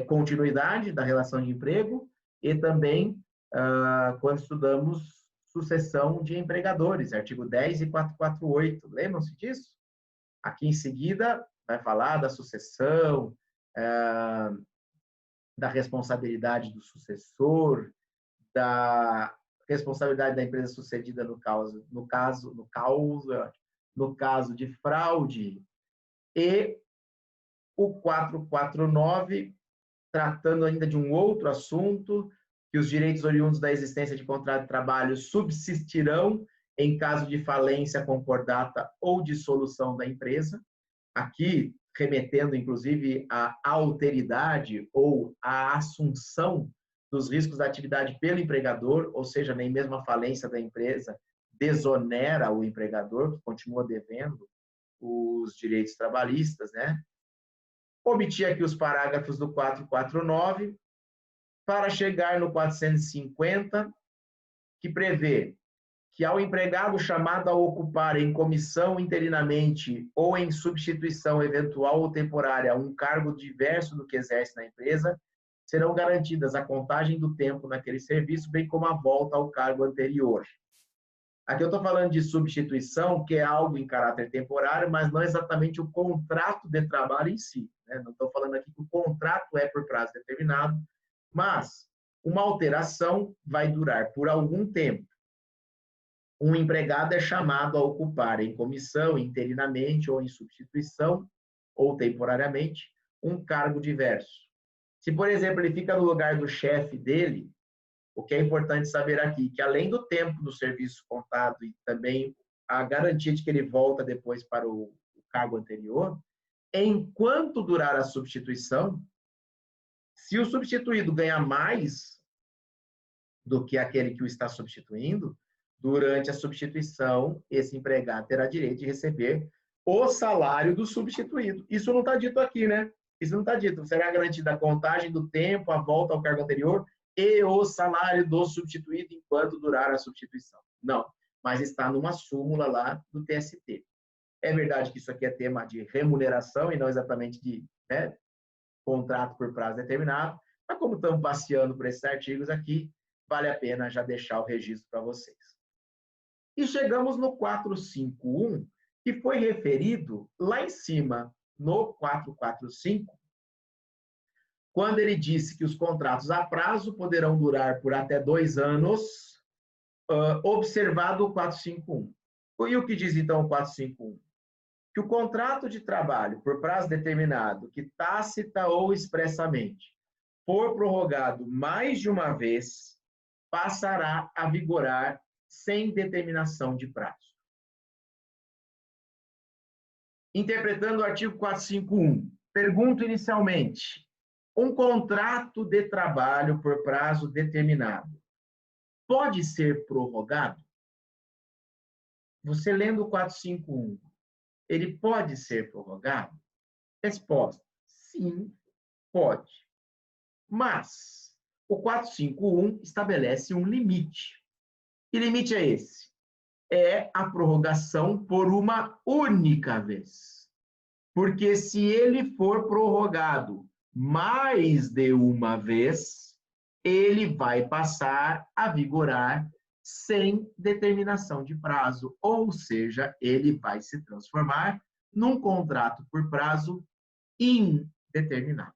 continuidade da relação de emprego e também quando estudamos sucessão de empregadores, artigo 10 e 448. Lembram-se disso? Aqui em seguida vai falar da sucessão, da responsabilidade do sucessor, da responsabilidade da empresa sucedida no caso de fraude, e o 449, tratando ainda de um outro assunto, que os direitos oriundos da existência de contrato de trabalho subsistirão em caso de falência concordata ou dissolução da empresa. Aqui, remetendo, inclusive, à alteridade ou à assunção dos riscos da atividade pelo empregador, ou seja, nem mesmo a falência da empresa desonera o empregador, que continua devendo os direitos trabalhistas, né? Omiti aqui os parágrafos do 449, para chegar no 450, que prevê que ao empregado chamado a ocupar em comissão interinamente ou em substituição eventual ou temporária um cargo diverso do que exerce na empresa, serão garantidas a contagem do tempo naquele serviço, bem como a volta ao cargo anterior. Aqui eu estou falando de substituição, que é algo em caráter temporário, mas não exatamente o contrato de trabalho em si, né? Não estou falando aqui que o contrato é por prazo determinado, mas uma alteração vai durar por algum tempo. Um empregado é chamado a ocupar em comissão, interinamente ou em substituição, ou temporariamente, um cargo diverso. Se, por exemplo, ele fica no lugar do chefe dele, o que é importante saber aqui, que além do tempo do serviço contado e também a garantia de que ele volta depois para o cargo anterior, enquanto durar a substituição, se o substituído ganhar mais do que aquele que o está substituindo, durante a substituição, esse empregado terá direito de receber o salário do substituído. Isso não está dito aqui, né? Isso não está dito. Será garantida a contagem do tempo, a volta ao cargo anterior e o salário do substituído enquanto durar a substituição. Não, mas está numa súmula lá do TST. É verdade que isso aqui é tema de remuneração e não exatamente de, né, contrato por prazo determinado, mas como estamos passeando por esses artigos aqui, vale a pena já deixar o registro para vocês. E chegamos no 451, que foi referido lá em cima, no 445, quando ele disse que os contratos a prazo poderão durar por até 2 anos, observado o 451. E o que diz, então, o 451? Que o contrato de trabalho por prazo determinado, que tácita ou expressamente for prorrogado mais de uma vez, passará a vigorar sem determinação de prazo. Interpretando o artigo 451, pergunto inicialmente, um contrato de trabalho por prazo determinado pode ser prorrogado? Você lendo o 451, ele pode ser prorrogado? Resposta, sim, pode. Mas o 451 estabelece um limite. Que limite é esse? É a prorrogação por uma única vez. Porque se ele for prorrogado mais de uma vez, ele vai passar a vigorar sem determinação de prazo, ou seja, ele vai se transformar num contrato por prazo indeterminado.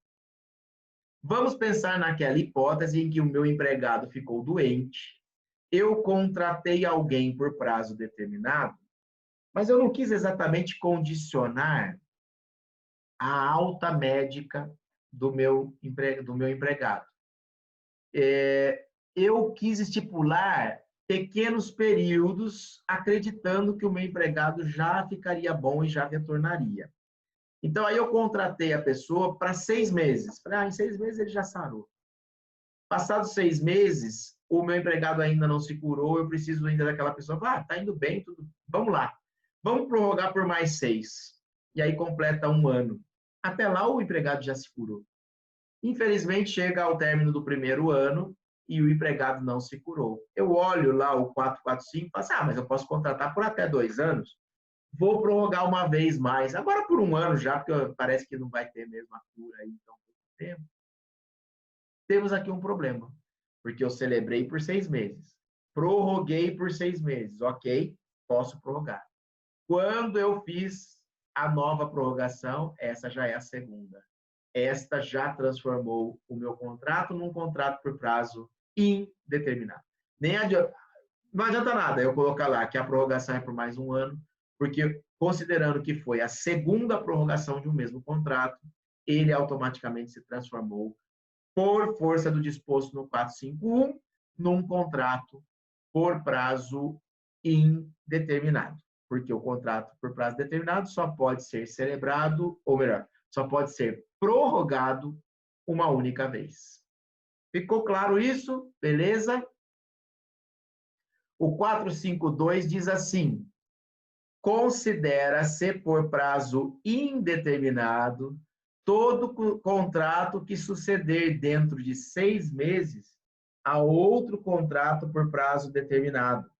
Vamos pensar naquela hipótese em que o meu empregado ficou doente, eu contratei alguém por prazo determinado, mas eu não quis exatamente condicionar a alta médica do meu empregado. Eu quis estipular pequenos períodos, acreditando que o meu empregado já ficaria bom e já retornaria. Então, aí eu contratei a pessoa para 6 meses. Falei, em 6 meses ele já sarou. Passados 6 meses, o meu empregado ainda não se curou, eu preciso ainda daquela pessoa. Tá indo bem, tudo. Vamos lá. Vamos prorrogar por mais 6. E aí completa 1 ano. Até lá o empregado já se curou. Infelizmente, chega ao término do primeiro ano e o empregado não se curou. Eu olho lá o 445 e falo, mas eu posso contratar por até 2 anos. Vou prorrogar uma vez mais. Agora por 1 ano já, porque parece que não vai ter mesmo a cura aí tão pouco tempo. Temos aqui um problema, porque eu celebrei por 6 meses. prorroguei por 6 meses. Ok, posso prorrogar. Quando eu fiz a nova prorrogação, essa já é a segunda. Esta já transformou o meu contrato num contrato por prazo indeterminado. Não adianta nada eu colocar lá que a prorrogação é por mais um ano, porque considerando que foi a segunda prorrogação de um mesmo contrato, ele automaticamente se transformou, por força do disposto no 451, num contrato por prazo indeterminado. Porque o contrato por prazo determinado só pode ser celebrado, ou melhor, só pode ser prorrogado uma única vez. Ficou claro isso? Beleza? O 452 diz assim: considera-se por prazo indeterminado todo contrato que suceder dentro de 6 meses a outro contrato por prazo determinado,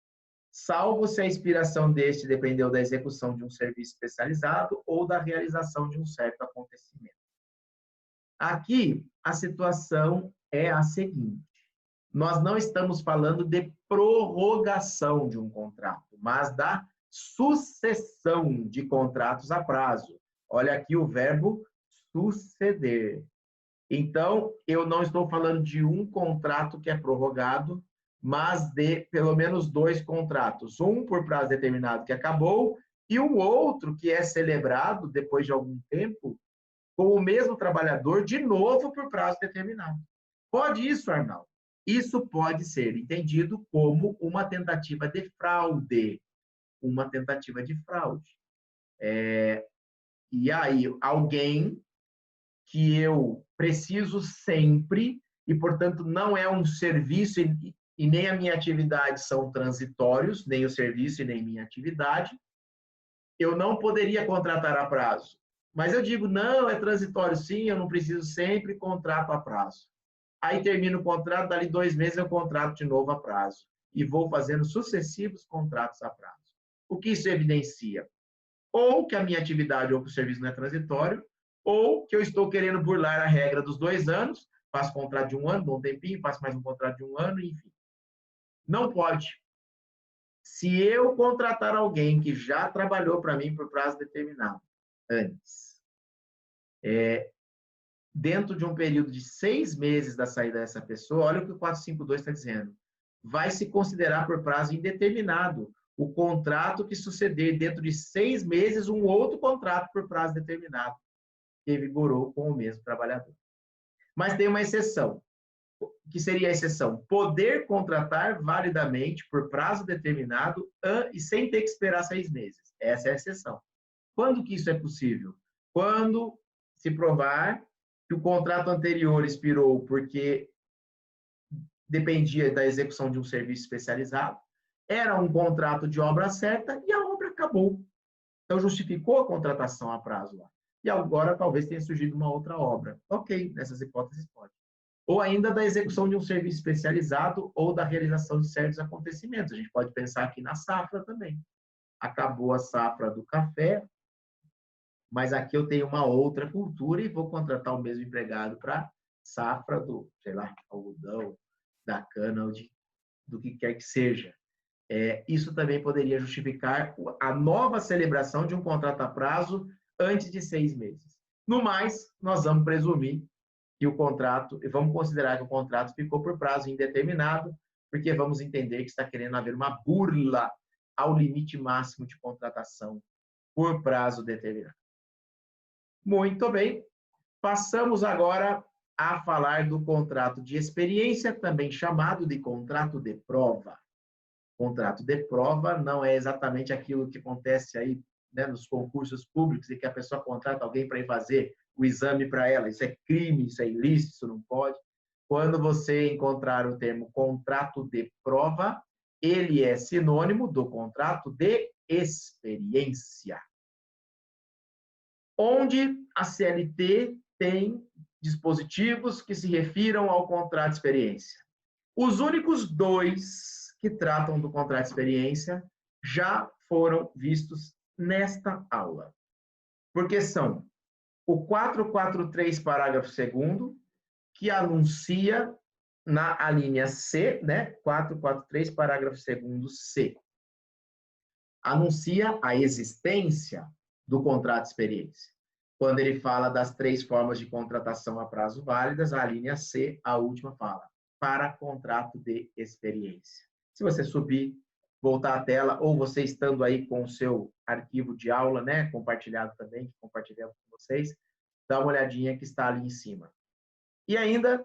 salvo se a expiração deste dependeu da execução de um serviço especializado ou da realização de um certo acontecimento. Aqui, a situação é a seguinte: nós não estamos falando de prorrogação de um contrato, mas da sucessão de contratos a prazo. Olha aqui o verbo suceder. Então, eu não estou falando de um contrato que é prorrogado, mas de pelo menos 2 contratos. Um por prazo determinado que acabou e um outro que é celebrado depois de algum tempo com o mesmo trabalhador de novo por prazo determinado. Pode isso, Arnaldo? Isso pode ser entendido como uma tentativa de fraude. Uma tentativa de fraude. E aí, alguém que eu preciso sempre, e, portanto, não é um serviço, e nem a minha atividade são transitórios, nem o serviço e nem minha atividade, eu não poderia contratar a prazo. Mas eu digo, não, é transitório sim, eu não preciso sempre, contrato a prazo. Aí termina o contrato, dali 2 meses eu contrato de novo a prazo. E vou fazendo sucessivos contratos a prazo. O que isso evidencia? Ou que a minha atividade ou que o serviço não é transitório, ou que eu estou querendo burlar a regra dos 2 anos, faço contrato de 1 ano, dou um tempinho, faço mais um contrato de 1 ano, enfim. Não pode. Se eu contratar alguém que já trabalhou para mim por prazo determinado antes, dentro de um período de 6 meses da saída dessa pessoa, olha o que o 452 está dizendo, vai se considerar por prazo indeterminado o contrato que suceder dentro de 6 meses um outro contrato por prazo determinado que vigorou com o mesmo trabalhador. Mas tem uma exceção. Que seria a exceção? Poder contratar validamente por prazo determinado e sem ter que esperar 6 meses. Essa é a exceção. Quando que isso é possível? Quando se provar que o contrato anterior expirou porque dependia da execução de um serviço especializado, era um contrato de obra certa e a obra acabou. Então, justificou a contratação a prazo lá. E agora talvez tenha surgido uma outra obra. Ok, nessas hipóteses pode. Ou ainda da execução de um serviço especializado ou da realização de certos acontecimentos. A gente pode pensar aqui na safra também. Acabou a safra do café, mas aqui eu tenho uma outra cultura e vou contratar o mesmo empregado para safra do, sei lá, algodão, da cana ou do que quer que seja. Isso também poderia justificar a nova celebração de um contrato a prazo antes de 6 meses. No mais, nós vamos presumir que o contrato, e vamos considerar que o contrato ficou por prazo indeterminado, porque vamos entender que está querendo haver uma burla ao limite máximo de contratação por prazo determinado. Muito bem, passamos agora a falar do contrato de experiência, também chamado de contrato de prova. Contrato de prova não é exatamente aquilo que acontece aí, né, nos concursos públicos, e que a pessoa contrata alguém para ir fazer o exame para ela. Isso é crime, isso é ilícito, isso não pode. Quando você encontrar o termo contrato de prova, ele é sinônimo do contrato de experiência, onde a CLT tem dispositivos que se refiram ao contrato de experiência. Os únicos 2 que tratam do contrato de experiência já foram vistos nesta aula. Porque são o 443, parágrafo 2º, que anuncia na alínea C, né? 443, parágrafo 2º C. Anuncia a existência do contrato de experiência. Quando ele fala das 3 formas de contratação a prazo válidas, a linha C, a última, fala para contrato de experiência. Se você subir, voltar à tela, ou você estando aí com o seu arquivo de aula, né, compartilhado também, que compartilhamos com vocês, dá uma olhadinha que está ali em cima. E ainda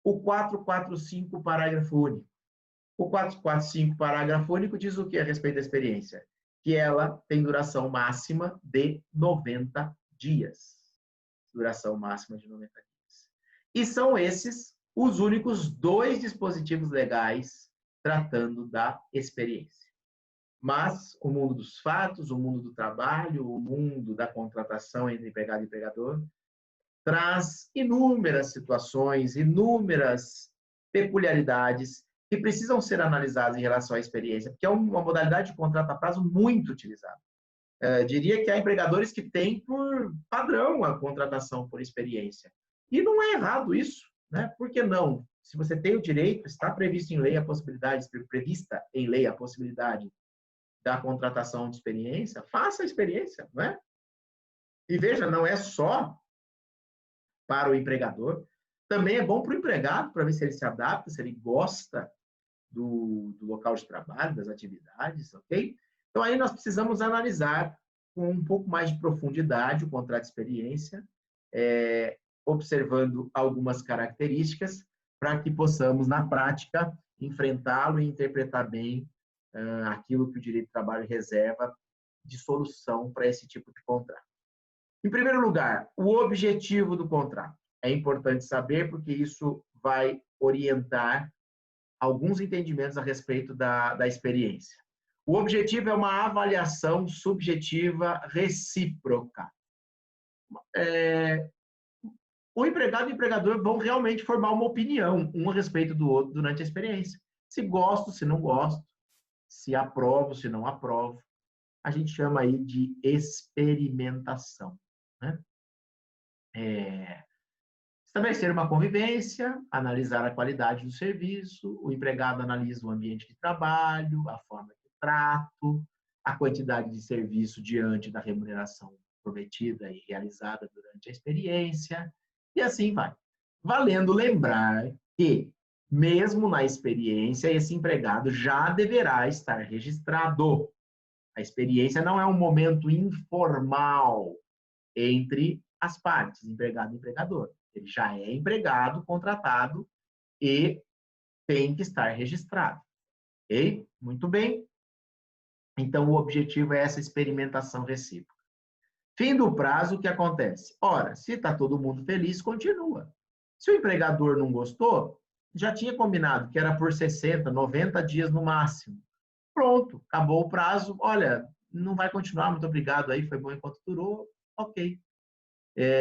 o 445, parágrafo único. O 445, parágrafo único, diz o que a respeito da experiência? Que ela tem duração máxima de 90 dias. Duração máxima de 90 dias. E são esses os únicos 2 dispositivos legais tratando da experiência. Mas o mundo dos fatos, o mundo do trabalho, o mundo da contratação entre empregado e empregador, traz inúmeras situações, inúmeras peculiaridades que precisam ser analisadas em relação à experiência, porque é uma modalidade de contrato a prazo muito utilizada. Diria que há empregadores que têm por padrão a contratação por experiência. E não é errado isso, né? Por que não? Se você tem o direito, está previsto em lei a possibilidade, prevista em lei a possibilidade da contratação de experiência, faça a experiência, não é? E veja, não é só para o empregador, também é bom para o empregado, para ver se ele se adapta, se ele gosta do local de trabalho, das atividades, ok? Então, aí nós precisamos analisar com um pouco mais de profundidade o contrato de experiência, observando algumas características para que possamos, na prática, enfrentá-lo e interpretar bem aquilo que o direito do trabalho reserva de solução para esse tipo de contrato. Em primeiro lugar, o objetivo do contrato. É importante saber porque isso vai orientar alguns entendimentos a respeito da experiência. O objetivo é uma avaliação subjetiva recíproca. O empregado e o empregador vão realmente formar uma opinião um a respeito do outro durante a experiência. Se gosto, se não gosto, se aprovo, se não aprovo. A gente chama aí de experimentação, né? Estabelecer uma convivência, analisar a qualidade do serviço, o empregado analisa o ambiente de trabalho, a forma de trato, a quantidade de serviço diante da remuneração prometida e realizada durante a experiência, e assim vai. Valendo lembrar que, mesmo na experiência, esse empregado já deverá estar registrado. A experiência não é um momento informal entre as partes, empregado e empregador. Ele já é empregado, contratado e tem que estar registrado. Ok? Muito bem. Então, o objetivo é essa experimentação recíproca. Fim do prazo, o que acontece? Ora, se está todo mundo feliz, continua. Se o empregador não gostou, já tinha combinado que era por 60, 90 dias no máximo. Pronto, acabou o prazo. Olha, não vai continuar, muito obrigado aí, foi bom enquanto durou. Ok.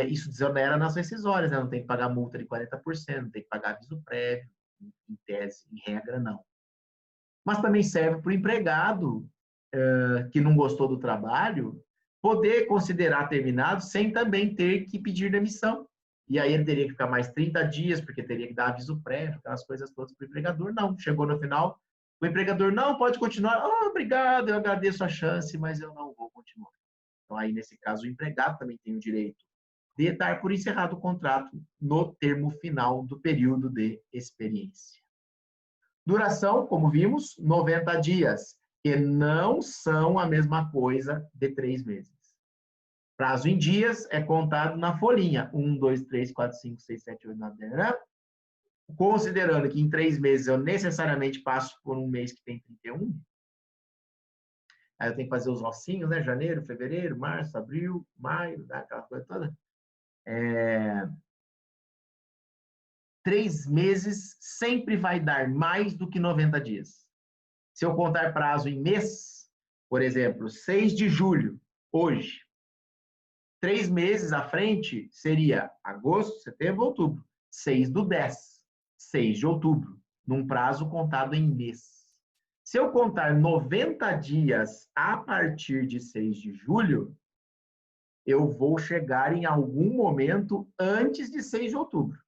Isso desonera nas rescisórias, né? Não tem que pagar multa de 40%, não tem que pagar aviso prévio, em tese, em regra, não. Mas também serve para o empregado que não gostou do trabalho poder considerar terminado sem também ter que pedir demissão. E aí ele teria que ficar mais 30 dias, porque teria que dar aviso prévio, aquelas coisas todas para o empregador. Não, chegou no final, o empregador não pode continuar. Oh, obrigado, eu agradeço a chance, mas eu não vou continuar. Então aí, nesse caso, o empregado também tem o direito de dar por encerrado o contrato no termo final do período de experiência. Duração, como vimos, 90 dias, que não são a mesma coisa de 3 meses. Prazo em dias é contado na folhinha. 1, 2, 3, 4, 5, 6, 7, 8, 9, 10. Considerando que em 3 meses eu necessariamente passo por um mês que tem 31, aí eu tenho que fazer os ossinhos, né? Janeiro, fevereiro, março, abril, maio, aquela coisa toda. 3 meses sempre vai dar mais do que 90 dias. Se eu contar prazo em mês, por exemplo, 6 de julho, hoje, 3 meses à frente seria agosto, setembro, outubro. 6/10, 6 de outubro, num prazo contado em mês. Se eu contar 90 dias a partir de 6 de julho, eu vou chegar em algum momento antes de 6 de outubro.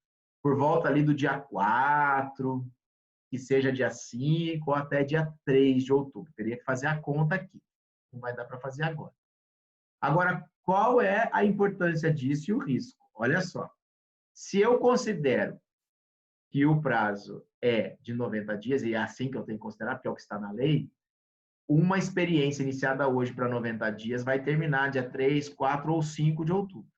por volta ali do dia 4, que seja dia 5 ou até dia 3 de outubro. Teria que fazer a conta aqui. Não vai dar para fazer agora. Agora, qual é a importância disso e o risco? Olha só. Se eu considero que o prazo é de 90 dias, e é assim que eu tenho que considerar, porque é o que está na lei, uma experiência iniciada hoje para 90 dias vai terminar dia 3, 4 ou 5 de outubro.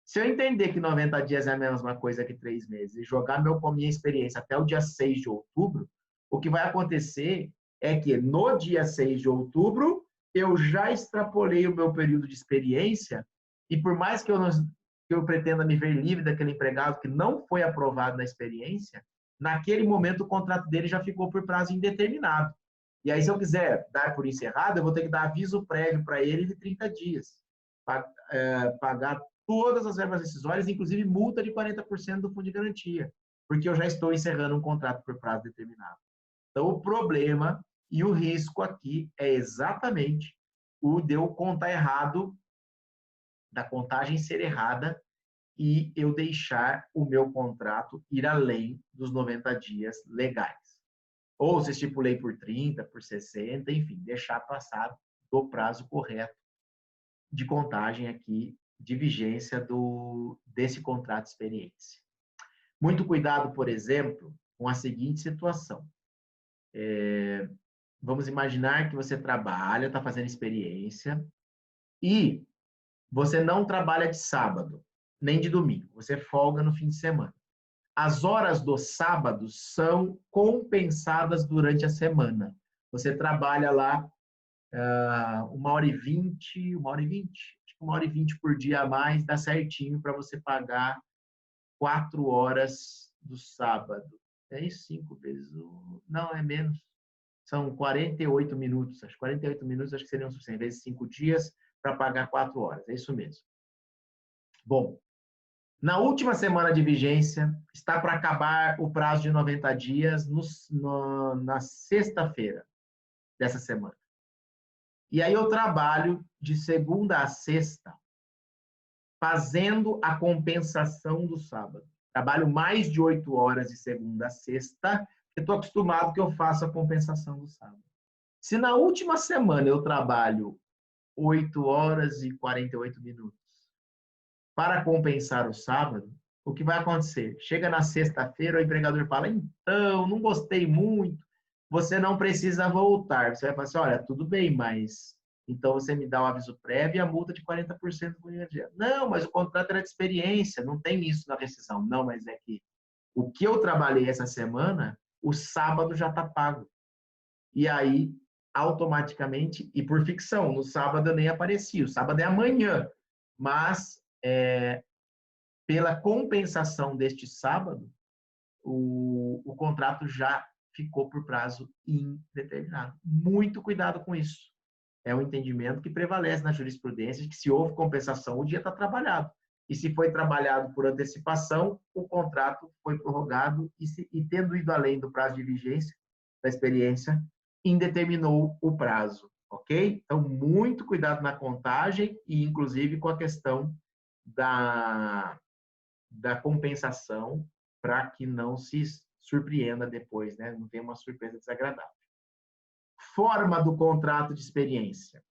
Se eu entender que 90 dias é a mesma coisa que 3 meses e jogar minha experiência até o dia 6 de outubro, o que vai acontecer é que no dia 6 de outubro eu já extrapolei o meu período de experiência e por mais que eu pretenda me ver livre daquele empregado que não foi aprovado na experiência, naquele momento o contrato dele já ficou por prazo indeterminado. E aí, se eu quiser dar por encerrado, eu vou ter que dar aviso prévio para ele de 30 dias. Pagar todas as verbas rescisórias, inclusive multa de 40% do fundo de garantia, porque eu já estou encerrando um contrato por prazo determinado. Então, o problema e o risco aqui é exatamente o de eu contar errado, da contagem ser errada e eu deixar o meu contrato ir além dos 90 dias legais. Ou se estipulei por 30, por 60, enfim, deixar passar do prazo correto de contagem aqui, de vigência desse contrato de experiência. Muito cuidado, por exemplo, com a seguinte situação. Vamos imaginar que você trabalha, está fazendo experiência, e você não trabalha de sábado, nem de domingo, você folga no fim de semana. As horas do sábado são compensadas durante a semana. Você trabalha lá 1h20, 1h20 por dia a mais, dá certinho para você pagar 4 horas do sábado. É isso, 5 vezes. Não, é menos. São 48 minutos. Acho que 48 minutos acho que seriam suficientes. Vezes 5 dias para pagar 4 horas. É isso mesmo. Bom, na última semana de vigência, está para acabar o prazo de 90 dias na sexta-feira dessa semana. E aí eu trabalho de segunda a sexta, fazendo a compensação do sábado. Trabalho mais de 8 horas de segunda a sexta, porque estou acostumado que eu faço a compensação do sábado. Se na última semana eu trabalho 8 horas e 48 minutos para compensar o sábado, o que vai acontecer? Chega na sexta-feira, o empregador fala, então, não gostei muito, você não precisa voltar. Você vai falar assim, olha, tudo bem, mas então você me dá um aviso prévio e a multa de 40% do dia. Não, mas o contrato era de experiência, não tem isso na rescisão. Não, mas é que o que eu trabalhei essa semana, o sábado já está pago. E aí, automaticamente, e por ficção, no sábado eu nem apareci, o sábado é amanhã, mas pela compensação deste sábado, o contrato já ficou por prazo indeterminado. Muito cuidado com isso. É um entendimento que prevalece na jurisprudência de que se houve compensação, o dia está trabalhado. E se foi trabalhado por antecipação, o contrato foi prorrogado e tendo ido além do prazo de vigência da experiência, indeterminou o prazo, ok? Então, muito cuidado na contagem e, inclusive, com a questão da compensação para que não se surpreenda depois, né? Não tenha uma surpresa desagradável. Forma do contrato de experiência.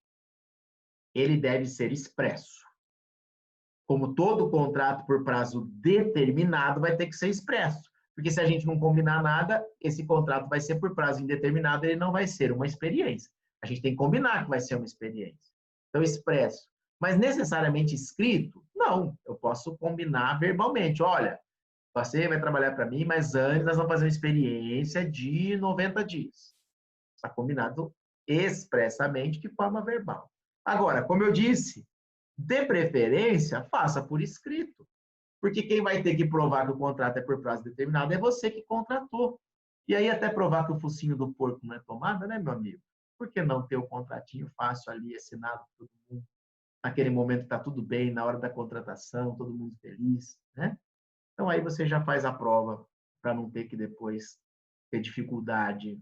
Ele deve ser expresso. Como todo contrato por prazo determinado vai ter que ser expresso. Porque se a gente não combinar nada, esse contrato vai ser por prazo indeterminado, ele não vai ser uma experiência. A gente tem que combinar que vai ser uma experiência. Então, expresso. Mas necessariamente escrito? Não. Eu posso combinar verbalmente. Olha, você vai trabalhar para mim, mas antes nós vamos fazer uma experiência de 90 dias. Está combinado expressamente de forma verbal. Agora, como eu disse, de preferência, faça por escrito. Porque quem vai ter que provar que o contrato é por prazo determinado é você que contratou. E aí, até provar que o focinho do porco não é tomada, né, meu amigo? Por que não ter o contratinho fácil ali, assinado por todo mundo? Naquele momento está tudo bem, na hora da contratação, todo mundo feliz, né? Então, aí você já faz a prova para não ter que depois ter dificuldade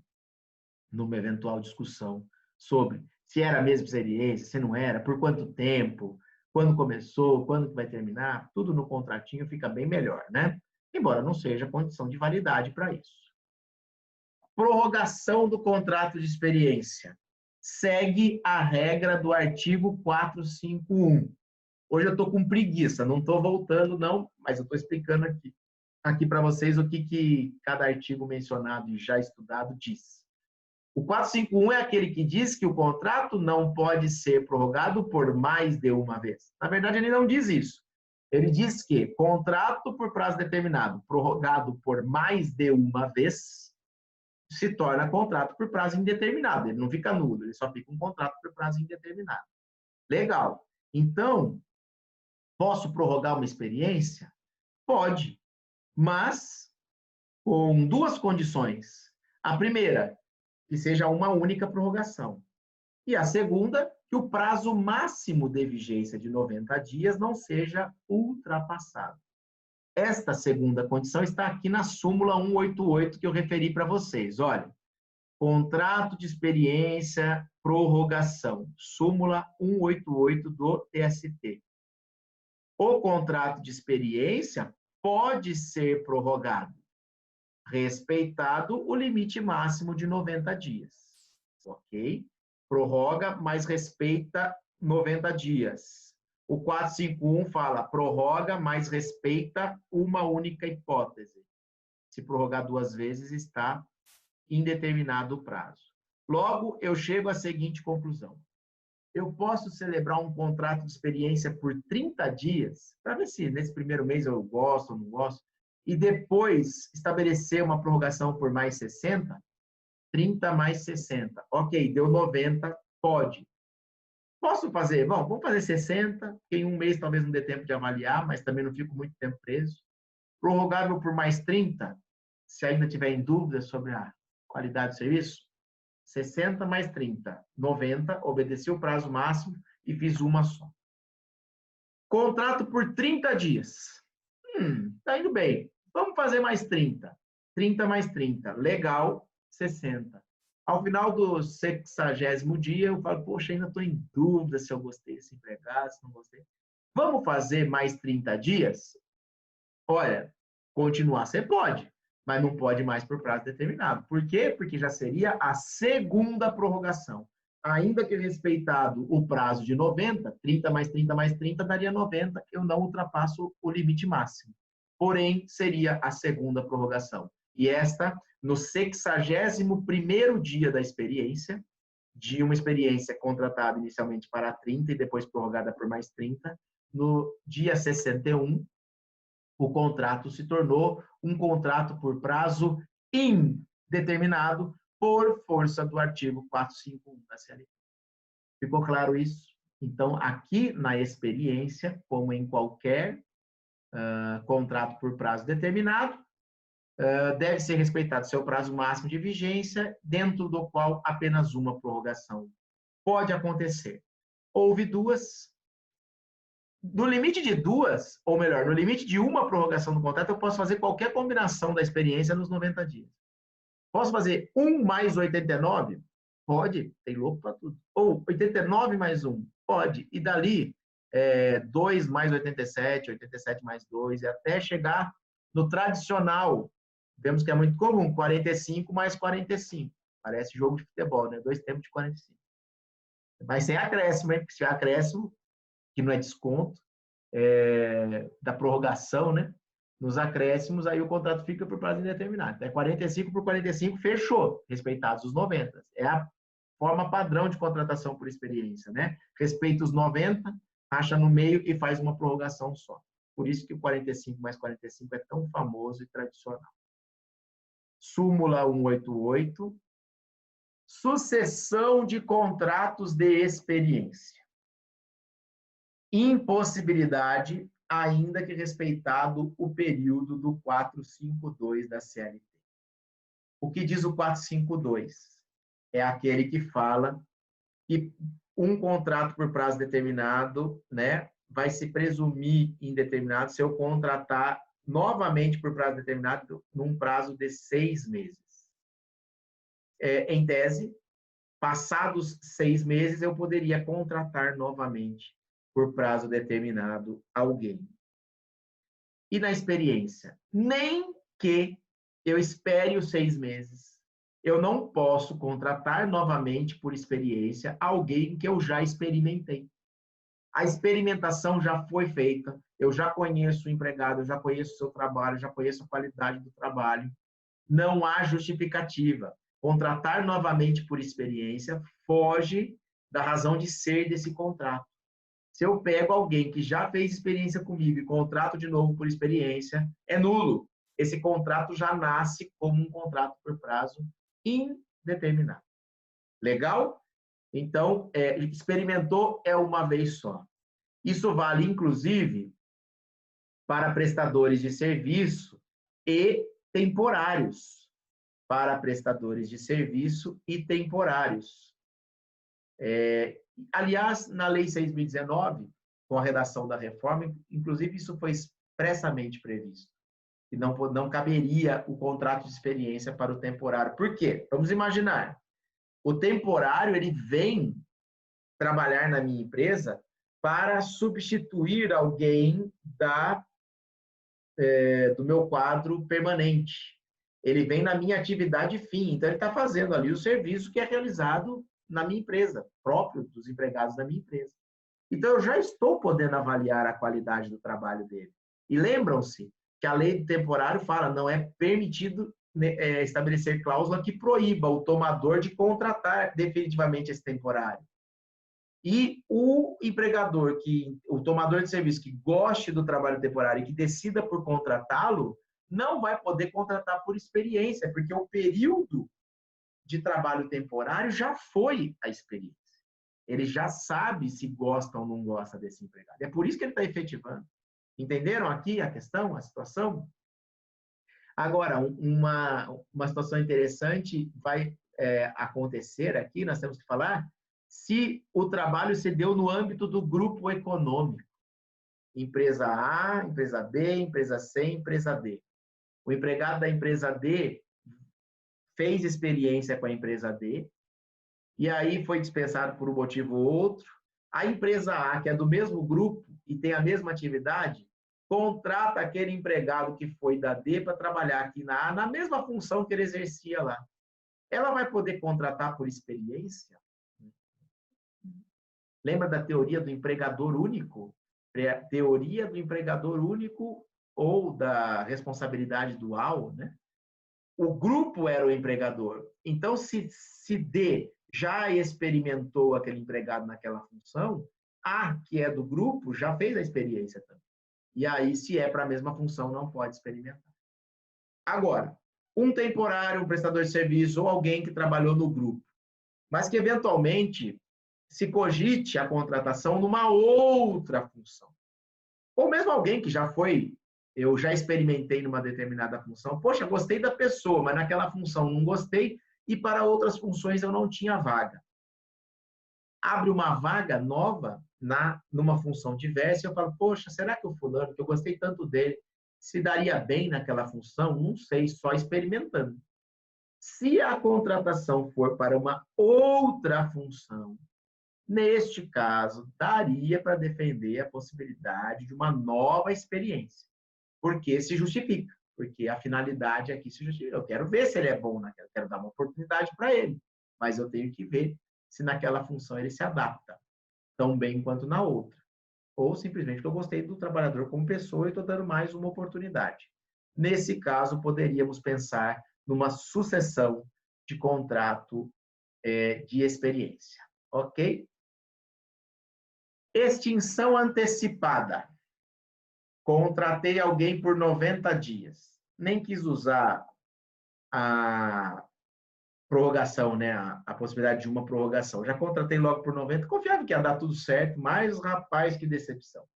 numa eventual discussão sobre se era a mesma experiência, se não era, por quanto tempo, quando começou, quando vai terminar, tudo no contratinho fica bem melhor, né? embora não seja condição de validade para isso. Prorrogação do contrato de experiência. Segue a regra do artigo 451. Hoje eu estou com preguiça, não estou voltando, não, mas eu estou explicando aqui para vocês o que cada artigo mencionado e já estudado diz. O 451 é aquele que diz que o contrato não pode ser prorrogado por mais de uma vez. Na verdade, ele não diz isso. Ele diz que contrato por prazo determinado, prorrogado por mais de uma vez, se torna contrato por prazo indeterminado. Ele não fica nulo, ele só fica um contrato por prazo indeterminado. Legal. Então, posso prorrogar uma experiência? Pode, mas com duas condições. A primeira, que seja uma única prorrogação. E a segunda, que o prazo máximo de vigência de 90 dias não seja ultrapassado. Esta segunda condição está aqui na súmula 188 que eu referi para vocês. Olha, contrato de experiência, prorrogação, súmula 188 do TST. O contrato de experiência pode ser prorrogado, respeitado o limite máximo de 90 dias. Ok? Prorroga, mas respeita 90 dias. O 451 fala prorroga, mas respeita uma única hipótese. Se prorrogar duas vezes, está indeterminado o prazo. Logo, eu chego à seguinte conclusão. Eu posso celebrar um contrato de experiência por 30 dias, para ver se nesse primeiro mês eu gosto ou não gosto, e depois estabelecer uma prorrogação por mais 60, 30 mais 60. Ok, deu 90, pode. Posso fazer? Bom, vamos fazer 60, porque em um mês talvez não dê tempo de avaliar, mas também não fico muito tempo preso. Prorrogável por mais 30, se ainda tiver em dúvida sobre a qualidade do serviço, 60 mais 30, 90, obedeci o prazo máximo e fiz uma só. Contrato por 30 dias. Tá indo bem. Vamos fazer mais 30. 30 mais 30. Legal, 60. Ao final do 60º dia, eu falo, poxa, ainda estou em dúvida se eu gostei desse empregado, se não gostei. Vamos fazer mais 30 dias? Olha, continuar você pode, mas não pode mais por prazo determinado. Por quê? Porque já seria a segunda prorrogação. Ainda que respeitado o prazo de 90, 30 mais 30 mais 30 daria 90, eu não ultrapasso o limite máximo. Porém, seria a segunda prorrogação. E esta, no 61º dia da experiência, de uma experiência contratada inicialmente para 30 e depois prorrogada por mais 30, no dia 61, o contrato se tornou um contrato por prazo indeterminado por força do artigo 451 da CLT. Ficou claro isso? Então, aqui na experiência, como em qualquer contrato por prazo determinado, deve ser respeitado seu prazo máximo de vigência, dentro do qual apenas uma prorrogação pode acontecer. Houve duas. No limite de duas, ou melhor, no limite de uma prorrogação do contrato, eu posso fazer qualquer combinação da experiência nos 90 dias. Posso fazer 1 mais 89? Pode, tem louco para tudo. Ou 89 mais 1? Pode. E dali, 2 mais 87, 87 mais 2, e até chegar no tradicional. Vemos que é muito comum, 45 mais 45. Parece jogo de futebol, né? 2 tempos de 45. Mas sem acréscimo, hein? Porque se tiver acréscimo, que não é desconto, da prorrogação, né? Nos acréscimos, aí o contrato fica por prazo indeterminado. É 45 por 45, fechou, respeitados os 90. É a forma padrão de contratação por experiência, né? Respeita os 90, acha no meio e faz uma prorrogação só. Por isso que o 45 mais 45 é tão famoso e tradicional. Súmula 188, sucessão de contratos de experiência. Impossibilidade, ainda que respeitado o período do 452 da CLT. O que diz o 452? É aquele que fala que um contrato por prazo determinado, né, vai se presumir indeterminado se eu contratar novamente por prazo determinado num prazo de 6 meses. Em tese, passados 6 meses, eu poderia contratar novamente por prazo determinado alguém. e na experiência. Nem que eu espere os 6 meses. Eu não posso contratar novamente por experiência alguém que eu já experimentei. A experimentação já foi feita, eu já conheço o empregado, eu já conheço o seu trabalho, já conheço a qualidade do trabalho. Não há justificativa. Contratar novamente por experiência foge da razão de ser desse contrato. Se eu pego alguém que já fez experiência comigo e contrato de novo por experiência, é nulo. Esse contrato já nasce como um contrato por prazo indeterminado. Legal? Então, experimentou é uma vez só. Isso vale, inclusive, para prestadores de serviço e temporários. Para prestadores de serviço e temporários. Aliás, na Lei 6.019, com a redação da reforma, inclusive isso foi expressamente previsto, que não caberia o contrato de experiência para o temporário. Por quê? Vamos imaginar, o temporário ele vem trabalhar na minha empresa para substituir alguém do meu quadro permanente. Ele vem na minha atividade fim, então ele está fazendo ali o serviço que é realizado na minha empresa, próprio dos empregados da minha empresa. Então, eu já estou podendo avaliar a qualidade do trabalho dele. E lembram-se que a lei do temporário fala, não é permitido estabelecer cláusula que proíba o tomador de contratar definitivamente esse temporário. E o empregador, o tomador de serviço que goste do trabalho temporário e que decida por contratá-lo, não vai poder contratar por experiência, porque o período de trabalho temporário já foi a experiência. Ele já sabe se gosta ou não gosta desse empregado. É por isso que ele está efetivando. Entenderam aqui a questão, a situação? Agora, uma situação interessante vai acontecer aqui, nós temos que falar, se o trabalho se deu no âmbito do grupo econômico. Empresa A, empresa B, empresa C, empresa D. O empregado da empresa D fez experiência com a empresa D, e aí foi dispensado por um motivo ou outro. A empresa A, que é do mesmo grupo e tem a mesma atividade, contrata aquele empregado que foi da D para trabalhar aqui na A, na mesma função que ele exercia lá. Ela vai poder contratar por experiência? Lembra da teoria do empregador único? Teoria do empregador único ou da responsabilidade dual, né? O grupo era o empregador. Então, se D já experimentou aquele empregado naquela função, A, que é do grupo, já fez a experiência também. E aí, se é para a mesma função, não pode experimentar. Agora, um temporário, um prestador de serviço ou alguém que trabalhou no grupo, mas que eventualmente se cogite a contratação numa outra função. Ou mesmo alguém que eu já experimentei numa determinada função, poxa, gostei da pessoa, mas naquela função não gostei e para outras funções eu não tinha vaga. Abre uma vaga nova numa função diversa e eu falo, poxa, será que o fulano, que eu gostei tanto dele, se daria bem naquela função? Não sei, só experimentando. Se a contratação for para uma outra função, neste caso, daria para defender a possibilidade de uma nova experiência, porque se justifica, porque a finalidade aqui se justifica. Eu quero ver se ele é bom naquela, quero dar uma oportunidade para ele, mas eu tenho que ver se naquela função ele se adapta tão bem quanto na outra. Ou simplesmente que eu gostei do trabalhador como pessoa e estou dando mais uma oportunidade. Nesse caso, poderíamos pensar numa sucessão de contrato de experiência. Ok? Extinção antecipada. Contratei alguém por 90 dias. Nem quis usar a prorrogação, né? A possibilidade de uma prorrogação. Já contratei logo por 90, confiava que ia dar tudo certo, mas, rapaz, que decepção.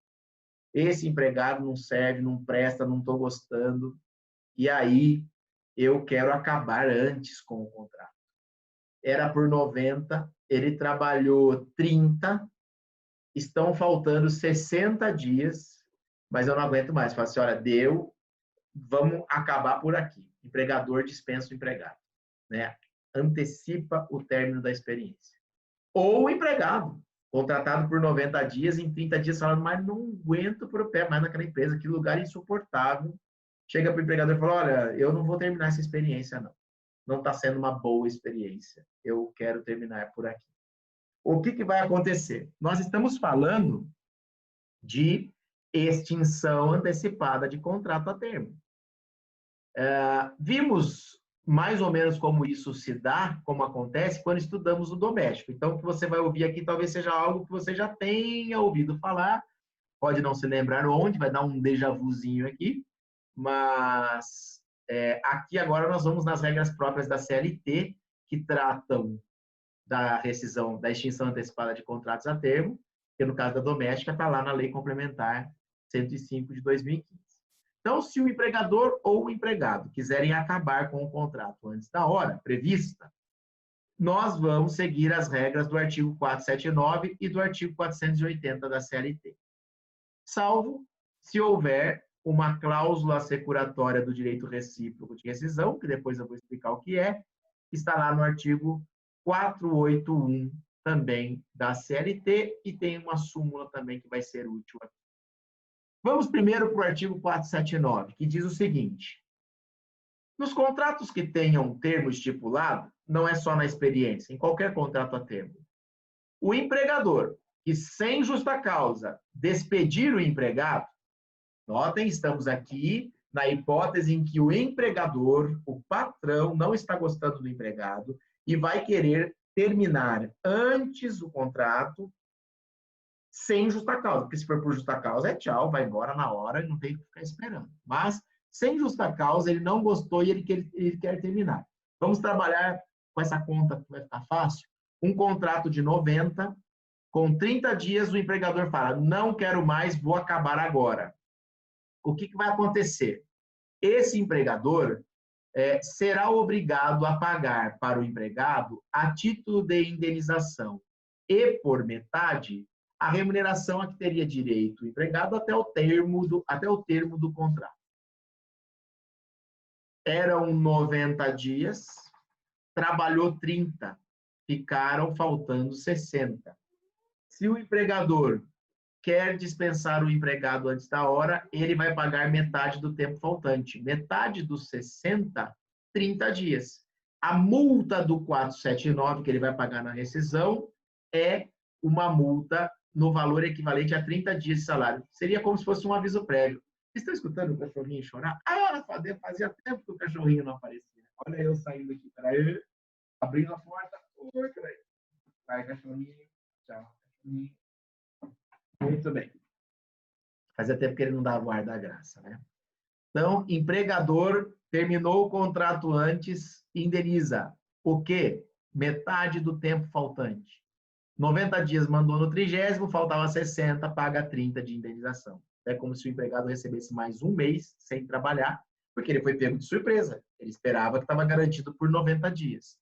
Esse empregado não serve, não presta, não estou gostando. E aí, eu quero acabar antes com o contrato. Era por 90, ele trabalhou 30, estão faltando 60 dias, mas eu não aguento mais. Falo assim, olha, deu, vamos acabar por aqui. Empregador dispensa o empregado, né? Antecipa o término da experiência. Ou o empregado. Contratado por 90 dias, em 30 dias falando, mas não aguento por pé mais naquela empresa, que lugar insuportável. Chega para o empregador e fala, olha, eu não vou terminar essa experiência, não. Não está sendo uma boa experiência. Eu quero terminar por aqui. O que vai acontecer? Nós estamos falando de extinção antecipada de contrato a termo. Vimos mais ou menos como isso se dá, como acontece, quando estudamos o doméstico. Então, o que você vai ouvir aqui talvez seja algo que você já tenha ouvido falar, pode não se lembrar onde, vai dar um déjà vuzinho aqui, mas aqui agora nós vamos nas regras próprias da CLT, que tratam da rescisão, da extinção antecipada de contratos a termo, que no caso da doméstica está lá na Lei Complementar 105 de 2015. Então, se o empregador ou o empregado quiserem acabar com o contrato antes da hora prevista, nós vamos seguir as regras do artigo 479 e do artigo 480 da CLT. Salvo se houver uma cláusula assecuratória do direito recíproco de rescisão, que depois eu vou explicar o que é, está lá no artigo 481 também da CLT e tem uma súmula também que vai ser útil aqui. Vamos primeiro para o artigo 479, que diz o seguinte: nos contratos que tenham termo estipulado, não é só na experiência, em qualquer contrato a termo, o empregador que, sem justa causa, despedir o empregado, notem, estamos aqui na hipótese em que o empregador, o patrão, não está gostando do empregado e vai querer terminar antes o contrato sem justa causa, porque se for por justa causa é tchau, vai embora na hora e não tem que ficar esperando. Mas, sem justa causa, ele não gostou e ele quer terminar. Vamos trabalhar com essa conta que vai ficar fácil. Um contrato de 90, com 30 dias o empregador fala, não quero mais, vou acabar agora. O que vai acontecer? Esse empregador será obrigado a pagar para o empregado, a título de indenização e por metade, a remuneração a que teria direito o empregado até o termo do contrato. Eram 90 dias, trabalhou 30, ficaram faltando 60. Se o empregador quer dispensar o empregado antes da hora, ele vai pagar metade do tempo faltante. Metade dos 60, 30 dias. A multa do 479 que ele vai pagar na rescisão é uma multa no valor equivalente a 30 dias de salário. Seria como se fosse um aviso prévio. Vocês estão escutando o cachorrinho chorar? Ah, fazia tempo que o cachorrinho não aparecia. Olha eu saindo aqui. Peraí. Abrindo a porta. Oi, peraí. Vai, cachorrinho. Tchau, cachorrinho. Muito bem. Fazia tempo que ele não dava o ar da graça, né? Então, empregador terminou o contrato antes, indeniza. O quê? Metade do tempo faltante. 90 dias mandou no 30º, faltava 60, paga 30 de indenização. É como se o empregado recebesse mais um mês sem trabalhar, porque ele foi pego de surpresa. Ele esperava que estava garantido por 90 dias.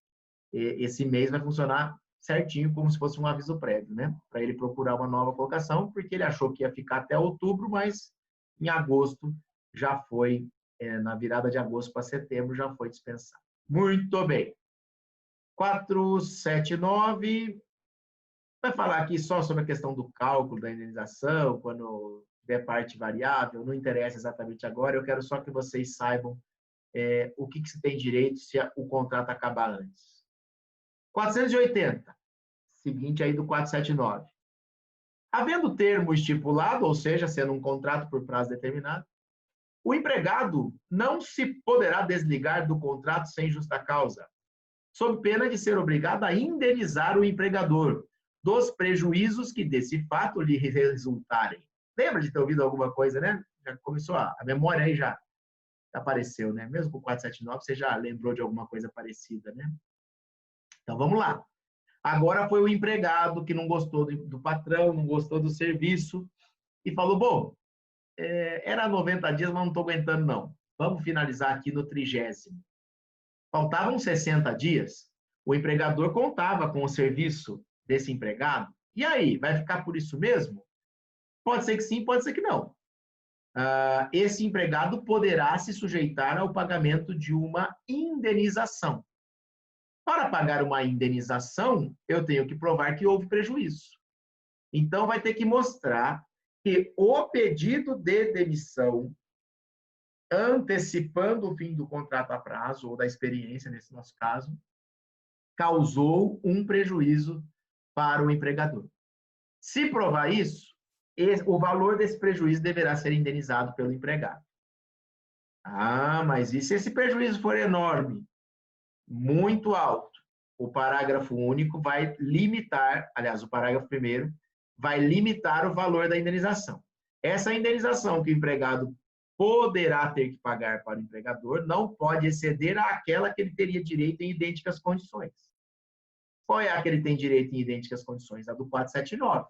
Esse mês vai funcionar certinho, como se fosse um aviso prévio, né? Para ele procurar uma nova colocação, porque ele achou que ia ficar até outubro, mas em agosto já foi, na virada de agosto para setembro, já foi dispensado. Muito bem. 479 vai falar aqui só sobre a questão do cálculo da indenização, quando tiver parte variável, não interessa exatamente agora, eu quero só que vocês saibam o que se tem direito se o contrato acabar antes. 480, seguinte aí do 479. Havendo termo estipulado, ou seja, sendo um contrato por prazo determinado, o empregado não se poderá desligar do contrato sem justa causa, sob pena de ser obrigado a indenizar o empregador dos prejuízos que desse fato lhe resultarem. Lembra de ter ouvido alguma coisa, né? Já começou a memória aí já apareceu, né? Mesmo com o 479, você já lembrou de alguma coisa parecida, né? Então, vamos lá. Agora foi o empregado que não gostou do patrão, não gostou do serviço e falou, bom, era 90 dias, mas não estou aguentando, não. Vamos finalizar aqui no 30º. Faltavam 60 dias, o empregador contava com o serviço desse empregado. E aí, vai ficar por isso mesmo? Pode ser que sim, pode ser que não. Esse empregado poderá se sujeitar ao pagamento de uma indenização. Para pagar uma indenização, eu tenho que provar que houve prejuízo. Então, vai ter que mostrar que o pedido de demissão, antecipando o fim do contrato a prazo, ou da experiência, nesse nosso caso, causou um prejuízo para o empregador. Se provar isso, o valor desse prejuízo deverá ser indenizado pelo empregado. Ah, mas e se esse prejuízo for enorme, muito alto? O parágrafo único vai limitar, aliás, o parágrafo primeiro, vai limitar o valor da indenização. Essa indenização que o empregado poderá ter que pagar para o empregador não pode exceder àquela que ele teria direito em idênticas condições. Qual é a que ele tem direito em idênticas condições? A do 479.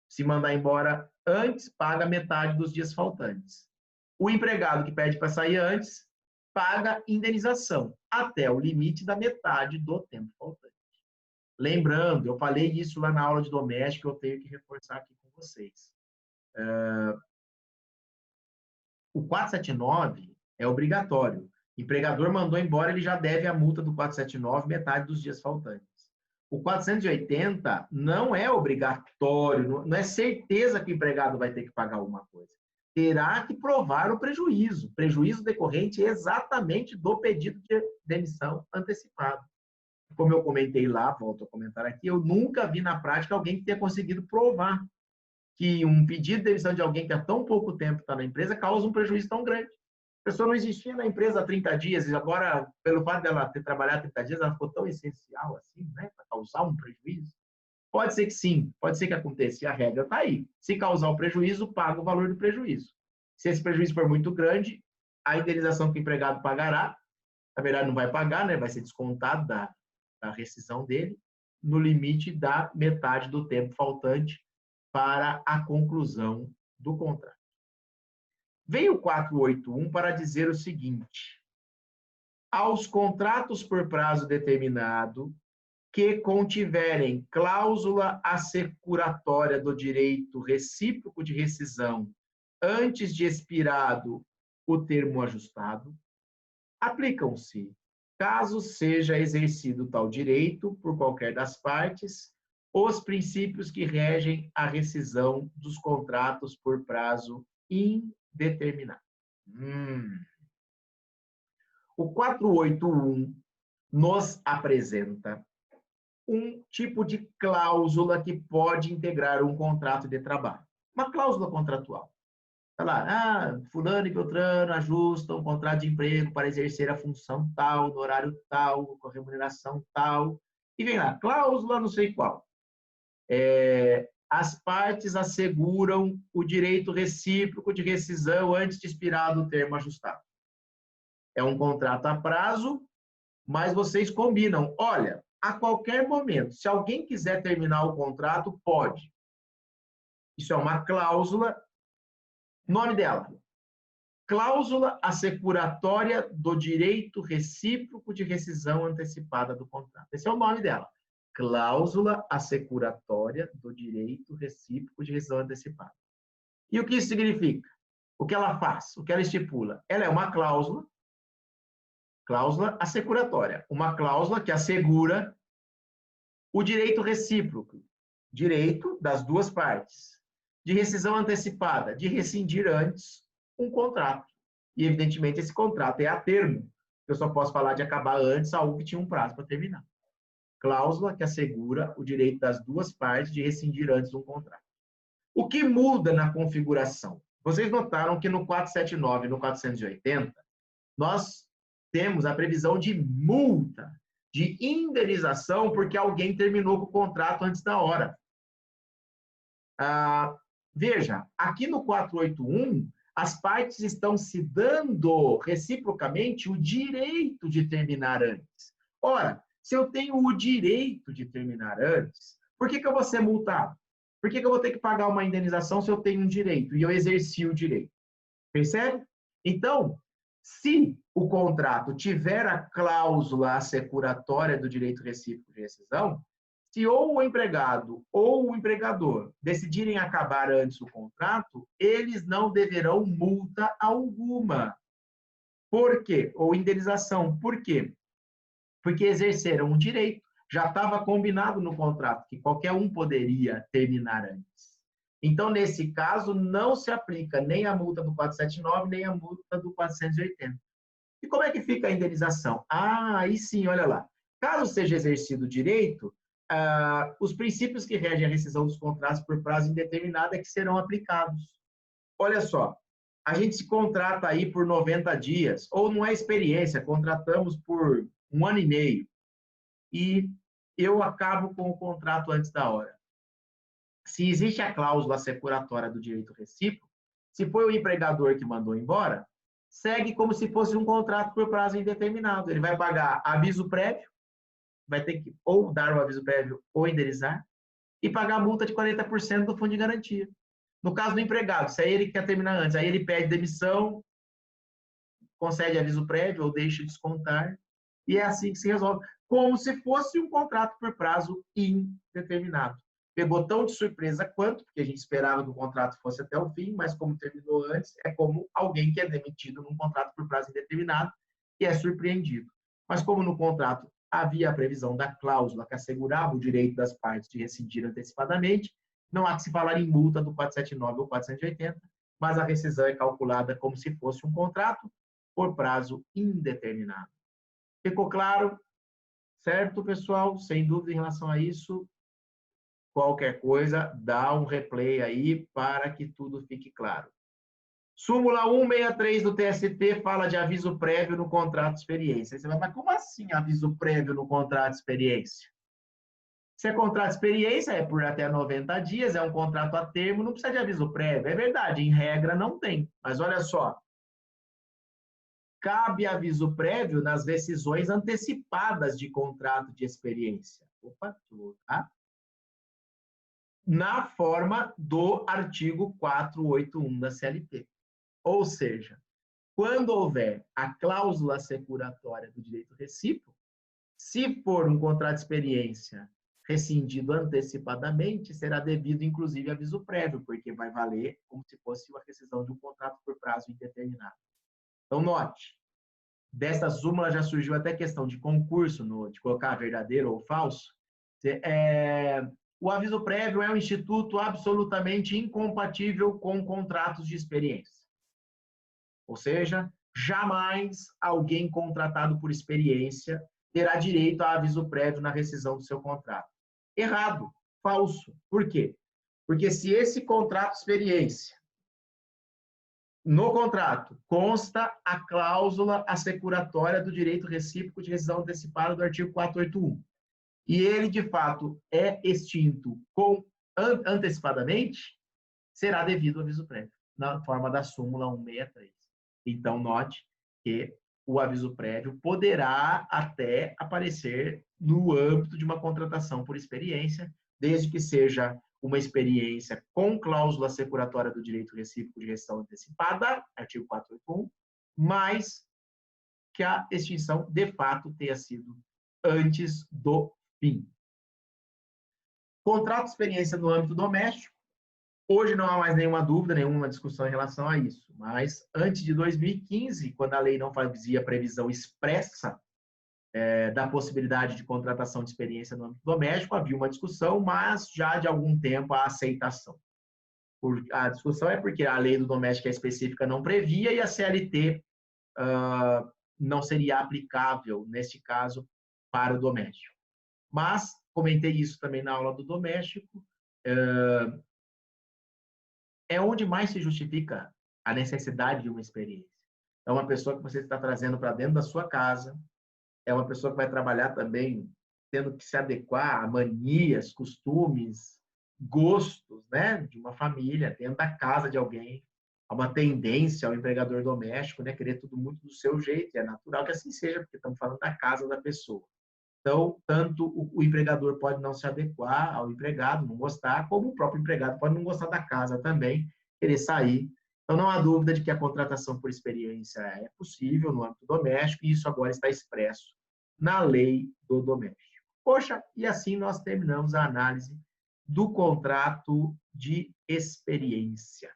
Se mandar embora antes, paga metade dos dias faltantes. O empregado que pede para sair antes, paga indenização, até o limite da metade do tempo faltante. Lembrando, eu falei isso lá na aula de doméstico, eu tenho que reforçar aqui com vocês. O 479 é obrigatório. O empregador mandou embora, ele já deve a multa do 479, metade dos dias faltantes. O 480 não é obrigatório, não é certeza que o empregado vai ter que pagar alguma coisa. Terá que provar o prejuízo. Prejuízo decorrente exatamente do pedido de demissão antecipado. Como eu comentei lá, volto a comentar aqui, eu nunca vi na prática alguém que tenha conseguido provar que um pedido de demissão de alguém que há tão pouco tempo está na empresa causa um prejuízo tão grande. A pessoa não existia na empresa há 30 dias e agora, pelo fato dela ter trabalhado 30 dias, ela ficou tão essencial assim, né, para causar um prejuízo? Pode ser que sim, pode ser que aconteça, e a regra está aí. Se causar o prejuízo, paga o valor do prejuízo. Se esse prejuízo for muito grande, a indenização que o empregado pagará, na verdade não vai pagar, né, vai ser descontado da rescisão dele, no limite da metade do tempo faltante para a conclusão do contrato. Veio o 481 para dizer o seguinte: aos contratos por prazo determinado que contiverem cláusula assecuratória do direito recíproco de rescisão antes de expirado o termo ajustado, aplicam-se, caso seja exercido tal direito por qualquer das partes, os princípios que regem a rescisão dos contratos por prazo indeterminado. O 481 nos apresenta um tipo de cláusula que pode integrar um contrato de trabalho. Uma cláusula contratual. Está lá, fulano e beltrano ajustam um contrato de emprego para exercer a função tal, no horário tal, com a remuneração tal. E vem lá, cláusula não sei qual. As partes asseguram o direito recíproco de rescisão antes de expirado o termo ajustado. É um contrato a prazo, mas vocês combinam. Olha, a qualquer momento, se alguém quiser terminar o contrato, pode. Isso é uma cláusula. Nome dela: cláusula assecuratória do direito recíproco de rescisão antecipada do contrato. Esse é o nome dela. Cláusula assecuratória do direito recíproco de rescisão antecipada. E o que isso significa? O que ela faz? O que ela estipula? Ela é uma cláusula assecuratória, uma cláusula que assegura o direito recíproco, direito das duas partes, de rescisão antecipada, de rescindir antes um contrato. E, evidentemente, esse contrato é a termo. Eu só posso falar de acabar antes algo que tinha um prazo para terminar. Cláusula que assegura o direito das duas partes de rescindir antes um contrato. O que muda na configuração? Vocês notaram que no 479 e no 480, nós temos a previsão de multa, de indenização, porque alguém terminou com o contrato antes da hora. Veja, aqui no 481, as partes estão se dando reciprocamente o direito de terminar antes. Ora, se eu tenho o direito de terminar antes, por que eu vou ser multado? Por que eu vou ter que pagar uma indenização se eu tenho um direito e eu exerci o direito? Percebe? Então, se o contrato tiver a cláusula assecuratória do direito recíproco de rescisão, se ou o empregado ou o empregador decidirem acabar antes o contrato, eles não deverão multa alguma. Por quê? Ou indenização. Por quê? Porque exerceram um direito. Já estava combinado no contrato que qualquer um poderia terminar antes. Então, nesse caso, não se aplica nem a multa do 479, nem a multa do 480. E como é que fica a indenização? Ah, aí sim, olha lá. Caso seja exercido o direito, os princípios que regem a rescisão dos contratos por prazo indeterminado é que serão aplicados. Olha só, a gente se contrata aí por 90 dias, ou não é experiência, contratamos por 1 ano e meio, e eu acabo com o contrato antes da hora. Se existe a cláusula assecuratória do direito recíproco, se foi o empregador que mandou embora, segue como se fosse um contrato por prazo indeterminado. Ele vai pagar aviso prévio, vai ter que ou dar o aviso prévio ou indenizar, e pagar a multa de 40% do fundo de garantia. No caso do empregado, se é ele que quer terminar antes, aí ele pede demissão, concede aviso prévio ou deixa descontar, e é assim que se resolve, como se fosse um contrato por prazo indeterminado. Pegou tão de surpresa quanto, porque a gente esperava que o contrato fosse até o fim, mas como terminou antes, é como alguém que é demitido num contrato por prazo indeterminado e é surpreendido. Mas como no contrato havia a previsão da cláusula que assegurava o direito das partes de rescindir antecipadamente, não há que se falar em multa do 479 ou 480, mas a rescisão é calculada como se fosse um contrato por prazo indeterminado. Ficou claro? Certo, pessoal? Sem dúvida em relação a isso, qualquer coisa, dá um replay aí para que tudo fique claro. Súmula 163 do TST fala de aviso prévio no contrato de experiência. Você vai, mas como assim aviso prévio no contrato de experiência? Se é contrato de experiência, é por até 90 dias, é um contrato a termo, não precisa de aviso prévio. É verdade, em regra não tem. Mas olha só, cabe aviso prévio nas rescisões antecipadas de contrato de experiência. Opa, deixa eu voltar. Na forma do artigo 481 da CLT. Ou seja, quando houver a cláusula assecuratória do direito recíproco, se for um contrato de experiência rescindido antecipadamente, será devido, inclusive, aviso prévio, porque vai valer como se fosse uma rescisão de um contrato por prazo indeterminado. Então, note, dessa súmula já surgiu até questão de concurso, de colocar verdadeiro ou falso. O aviso prévio é um instituto absolutamente incompatível com contratos de experiência. Ou seja, jamais alguém contratado por experiência terá direito a aviso prévio na rescisão do seu contrato. Errado, falso. Por quê? Porque se esse contrato de experiência, no contrato, consta a cláusula assecuratória do direito recíproco de rescisão antecipada do artigo 481, e ele, de fato, é extinto antecipadamente, será devido ao aviso prévio, na forma da súmula 163. Então, note que o aviso prévio poderá até aparecer no âmbito de uma contratação por experiência, desde que seja uma experiência com cláusula assecuratória do direito recíproco de rescisão antecipada, artigo 481, mas que a extinção, de fato, tenha sido antes do fim. Contrato de experiência no âmbito doméstico. Hoje não há mais nenhuma dúvida, nenhuma discussão em relação a isso, mas antes de 2015, quando a lei não fazia previsão expressa da possibilidade de contratação de experiência no âmbito doméstico, havia uma discussão, mas já de algum tempo a aceitação. A discussão é porque a lei do doméstico específica não previa e a CLT não seria aplicável, neste caso, para o doméstico. Mas, comentei isso também na aula do doméstico, é onde mais se justifica a necessidade de uma experiência. É uma pessoa que você está trazendo para dentro da sua casa, é uma pessoa que vai trabalhar também tendo que se adequar a manias, costumes, gostos, né, de uma família, dentro da casa de alguém. Há uma tendência ao empregador doméstico, né, querer tudo muito do seu jeito, e é natural que assim seja, porque estamos falando da casa da pessoa. Então, tanto o empregador pode não se adequar ao empregado, não gostar, como o próprio empregado pode não gostar da casa também, querer sair. Então, não há dúvida de que a contratação por experiência é possível no âmbito doméstico, e isso agora está expresso na lei do doméstico. Poxa, e assim nós terminamos a análise do contrato de experiência.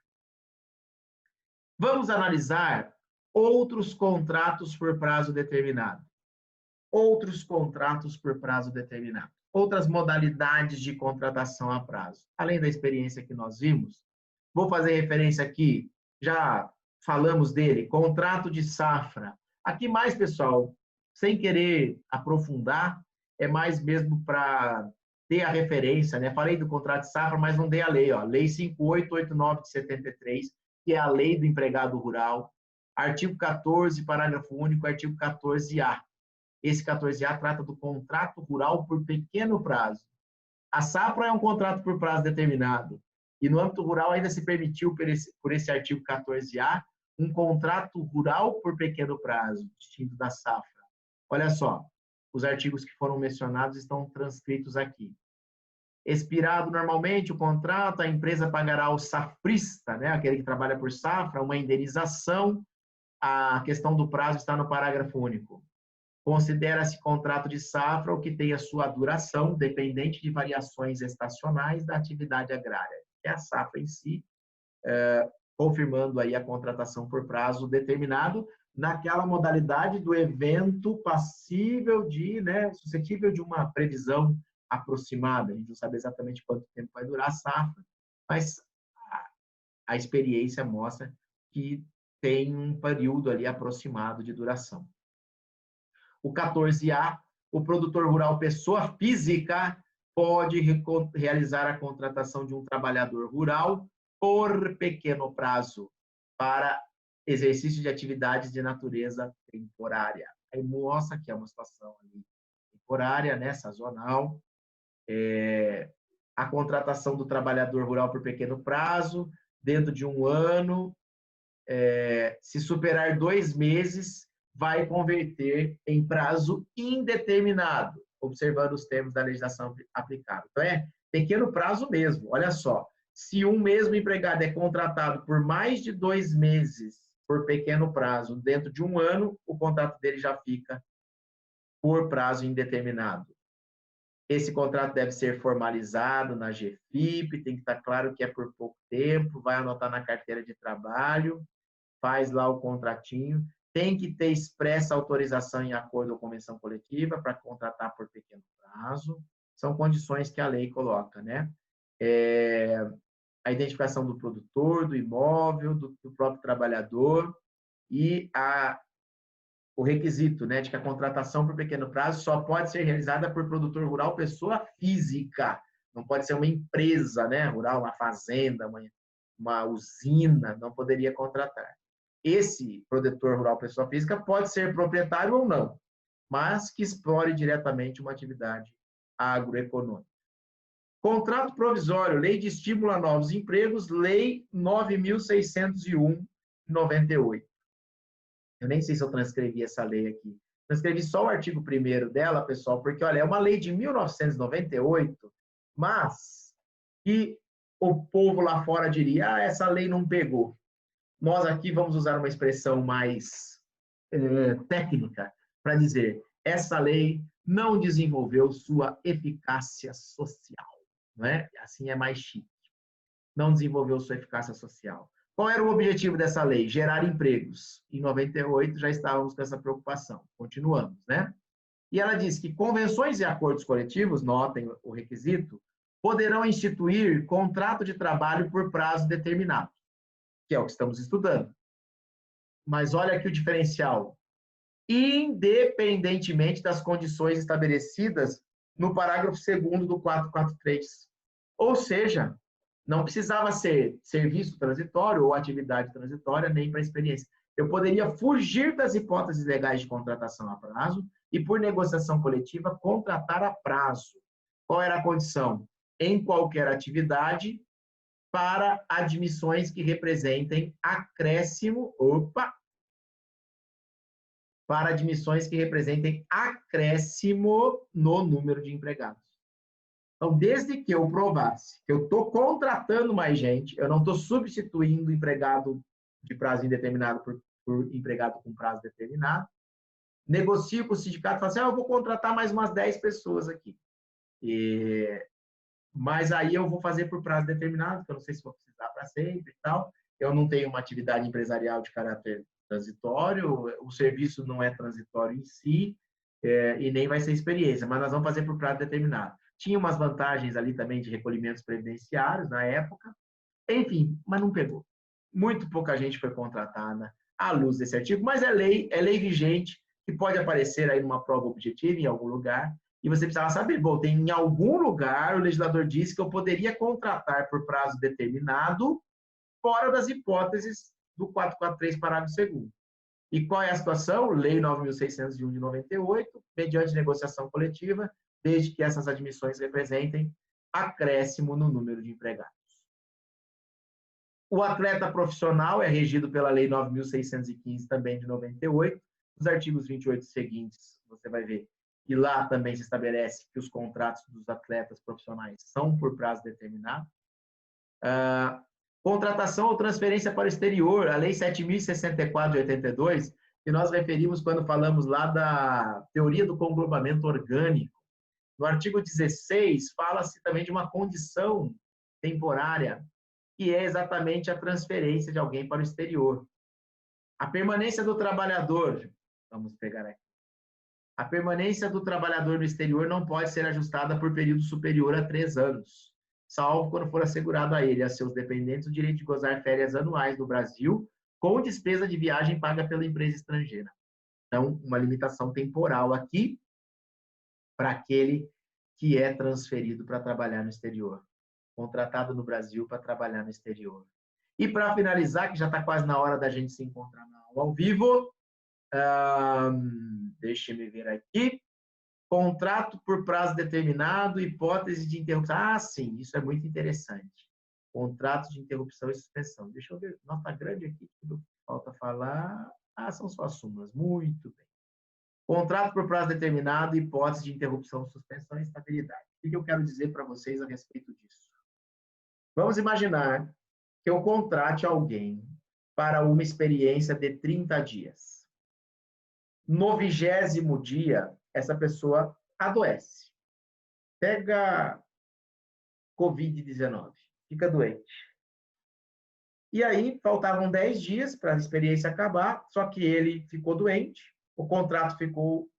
Vamos analisar outros contratos por prazo determinado. outros contratos por prazo determinado, outras modalidades de contratação a prazo. Além da experiência que nós vimos, vou fazer referência aqui, já falamos dele, contrato de safra. Aqui mais, pessoal, sem querer aprofundar, é mais mesmo para ter a referência, né? Falei do contrato de safra, mas não dei a lei, ó. Lei 5889 de 73, que é a lei do empregado rural. Artigo 14, parágrafo único, artigo 14A. Esse 14A trata do contrato rural por pequeno prazo. A safra é um contrato por prazo determinado. E no âmbito rural ainda se permitiu, por esse artigo 14A, um contrato rural por pequeno prazo, distinto da safra. Olha só, os artigos que foram mencionados estão transcritos aqui. Expirado normalmente o contrato, a empresa pagará ao safrista, né, aquele que trabalha por safra, uma indenização. A questão do prazo está no parágrafo único. Considera-se contrato de safra o que tem a sua duração dependente de variações estacionais da atividade agrária, que é a safra em si, confirmando aí a contratação por prazo determinado naquela modalidade do evento passível de, né, suscetível de uma previsão aproximada. A gente não sabe exatamente quanto tempo vai durar a safra, mas a experiência mostra que tem um período ali aproximado de duração. O 14A, o produtor rural pessoa física pode realizar a contratação de um trabalhador rural por pequeno prazo para exercício de atividades de natureza temporária. Aí mostra que é uma situação ali temporária, né, sazonal. A contratação do trabalhador rural por pequeno prazo, dentro de um ano, se superar 2 meses, vai converter em prazo indeterminado, observando os termos da legislação aplicável. Então, é pequeno prazo mesmo. Olha só, se um mesmo empregado é contratado por mais de 2 meses, por pequeno prazo, dentro de um ano, o contrato dele já fica por prazo indeterminado. Esse contrato deve ser formalizado na GFIP, tem que estar claro que é por pouco tempo, vai anotar na carteira de trabalho, faz lá o contratinho, tem que ter expressa autorização em acordo ou convenção coletiva para contratar por pequeno prazo. São condições que a lei coloca, né? A identificação do produtor, do imóvel, do próprio trabalhador e o requisito, né, de que a contratação por pequeno prazo só pode ser realizada por produtor rural pessoa física. Não pode ser uma empresa, né, rural, uma fazenda, uma usina, não poderia contratar. Esse produtor rural pessoa física pode ser proprietário ou não, mas que explore diretamente uma atividade agroeconômica. Contrato provisório, Lei de Estímulo a Novos Empregos, Lei 9.601, 98. Eu nem sei se eu transcrevi essa lei aqui. Transcrevi só o artigo 1º dela, pessoal, porque, olha, é uma lei de 1998, mas que o povo lá fora diria, essa lei não pegou. Nós aqui vamos usar uma expressão mais técnica para dizer, essa lei não desenvolveu sua eficácia social. Não é? Assim é mais chique. Não desenvolveu sua eficácia social. Qual era o objetivo dessa lei? Gerar empregos. Em 98 já estávamos com essa preocupação. Continuamos, né? E ela diz que convenções e acordos coletivos, notem o requisito, poderão instituir contrato de trabalho por prazo determinado, que é o que estamos estudando. Mas olha aqui o diferencial. Independentemente das condições estabelecidas no parágrafo 2º do 443. Ou seja, não precisava ser serviço transitório ou atividade transitória, nem para experiência. Eu poderia fugir das hipóteses legais de contratação a prazo e, por negociação coletiva, contratar a prazo. Qual era a condição? Em qualquer atividade, para admissões que representem acréscimo, para admissões que representem acréscimo no número de empregados. Então, desde que eu provasse que eu estou contratando mais gente, eu não estou substituindo empregado de prazo indeterminado por empregado com prazo determinado, negocio com o sindicato e falo assim, eu vou contratar mais umas 10 pessoas aqui. Mas aí eu vou fazer por prazo determinado, que eu não sei se vou precisar para sempre e tal. Eu não tenho uma atividade empresarial de caráter transitório, o serviço não é transitório em si, e nem vai ser experiência, mas nós vamos fazer por prazo determinado. Tinha umas vantagens ali também de recolhimentos previdenciários na época, enfim, mas não pegou. Muito pouca gente foi contratada à luz desse artigo, mas é lei vigente, que pode aparecer aí numa prova objetiva em algum lugar, e você precisava saber, bom, tem em algum lugar o legislador disse que eu poderia contratar por prazo determinado, fora das hipóteses do 443, parágrafo 2º. E qual é a situação? Lei 9.601 de 98, mediante negociação coletiva, desde que essas admissões representem acréscimo no número de empregados. O atleta profissional é regido pela Lei 9.615, também de 98. Os artigos 28 seguintes, você vai ver, e lá também se estabelece que os contratos dos atletas profissionais são por prazo determinado. Contratação ou transferência para o exterior, a Lei 7.064 de 82, que nós referimos quando falamos lá da teoria do conglomeramento orgânico. No artigo 16, fala-se também de uma condição temporária, que é exatamente a transferência de alguém para o exterior. A permanência do trabalhador, vamos pegar aqui, a permanência do trabalhador no exterior não pode ser ajustada por período superior a 3 anos, salvo quando for assegurado a ele e a seus dependentes o direito de gozar férias anuais no Brasil, com despesa de viagem paga pela empresa estrangeira. Então, uma limitação temporal aqui para aquele que é transferido para trabalhar no exterior, contratado no Brasil para trabalhar no exterior. E para finalizar, que já está quase na hora da gente se encontrar na aula ao vivo, deixa-me ver aqui. Contrato por prazo determinado, hipótese de interrupção. Ah, sim, isso é muito interessante. Contratos de interrupção e suspensão. Deixa eu ver, nota grande aqui, tudo que falta falar. Ah, são só as súmulas. Muito bem. Contrato por prazo determinado, hipótese de interrupção, suspensão e estabilidade. O que eu quero dizer para vocês a respeito disso? Vamos imaginar que eu contrate alguém para uma experiência de 30 dias. No 20º dia, essa pessoa adoece. Pega Covid-19, fica doente. E aí, faltavam 10 dias para a experiência acabar, só que ele ficou doente, o contrato ficou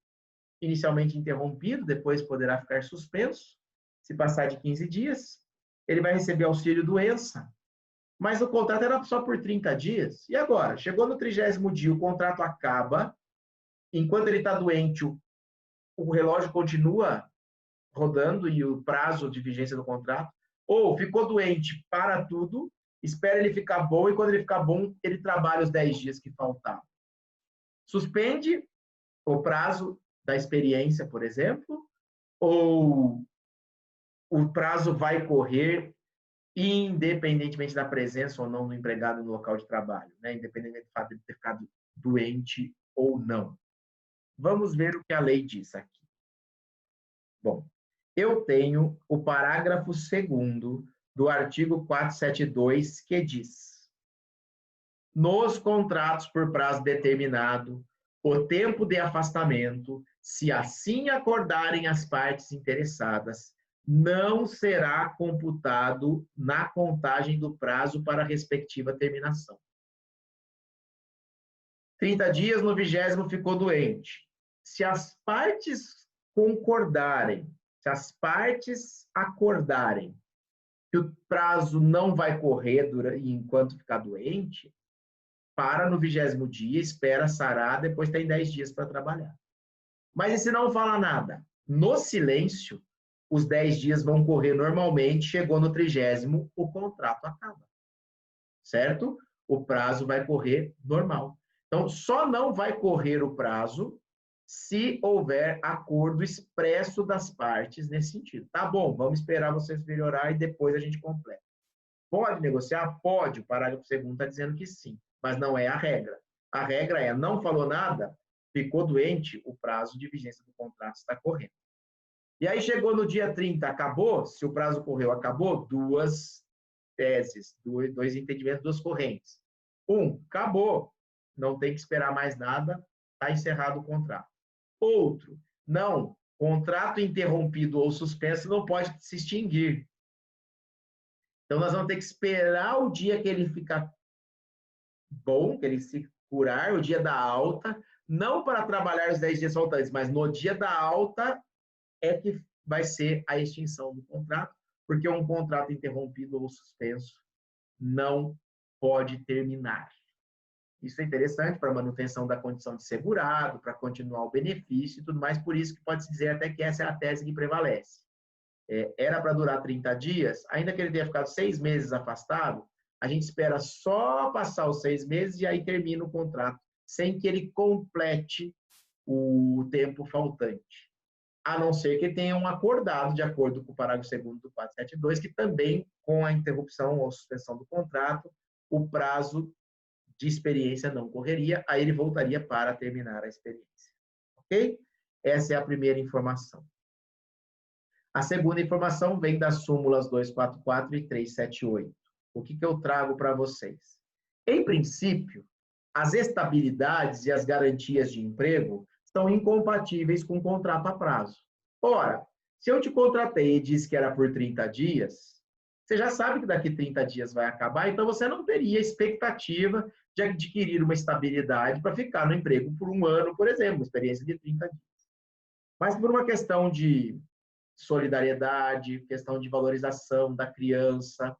inicialmente interrompido, depois poderá ficar suspenso, se passar de 15 dias, ele vai receber auxílio-doença, mas o contrato era só por 30 dias. E agora? Chegou no 30º dia, o contrato acaba, enquanto ele está doente, o relógio continua rodando e o prazo de vigência do contrato, ou ficou doente, para tudo, espera ele ficar bom, e quando ele ficar bom, ele trabalha os 10 dias que faltavam. Suspende o prazo da experiência, por exemplo, ou o prazo vai correr independentemente da presença ou não do empregado no local de trabalho, né? Independentemente do fato de ter ficado doente ou não. Vamos ver o que a lei diz aqui. Bom, eu tenho o parágrafo 2º do artigo 472, que diz: nos contratos por prazo determinado, o tempo de afastamento, se assim acordarem as partes interessadas, não será computado na contagem do prazo para a respectiva terminação. 30 dias, no 20º ficou doente. Se as partes concordarem, se as partes acordarem que o prazo não vai correr enquanto ficar doente, para no 20º dia, espera sarar, depois tem 10 dias para trabalhar. Mas e se não falar nada? No silêncio, os 10 dias vão correr normalmente, chegou no 30º, o contrato acaba. Certo? O prazo vai correr normal. Então, só não vai correr o prazo se houver acordo expresso das partes nesse sentido. Tá bom, vamos esperar vocês melhorar e depois a gente completa. Pode negociar? Pode. O parágrafo 2º está dizendo que sim, mas não é a regra. A regra é, não falou nada, ficou doente, o prazo de vigência do contrato está correndo. E aí chegou no dia 30, acabou? Se o prazo correu, acabou? Duas teses, dois entendimentos, duas correntes. Acabou, não tem que esperar mais nada, está encerrado o contrato. Outro, não, contrato interrompido ou suspenso não pode se extinguir. Então, nós vamos ter que esperar o dia que ele ficar bom, que ele se curar, o dia da alta, não para trabalhar os 10 dias faltantes, mas no dia da alta é que vai ser a extinção do contrato, porque um contrato interrompido ou suspenso não pode terminar. Isso é interessante para a manutenção da condição de segurado, para continuar o benefício e tudo mais, por isso que pode-se dizer até que essa é a tese que prevalece. Era para durar 30 dias, ainda que ele tenha ficado 6 meses afastado, a gente espera só passar os 6 meses e aí termina o contrato, sem que ele complete o tempo faltante. A não ser que tenham acordado, de acordo com o parágrafo 2º do 472, que também, com a interrupção ou suspensão do contrato, o prazo de experiência não correria, aí ele voltaria para terminar a experiência. Ok? Essa é a primeira informação. A segunda informação vem das súmulas 244 e 378. O que eu trago para vocês? Em princípio, as estabilidades e as garantias de emprego são incompatíveis com o contrato a prazo. Ora, se eu te contratei e disse que era por 30 dias, você já sabe que daqui 30 dias vai acabar, então você não teria expectativa de adquirir uma estabilidade para ficar no emprego por um ano, por exemplo, uma experiência de 30 dias. Mas por uma questão de solidariedade, questão de valorização da criança,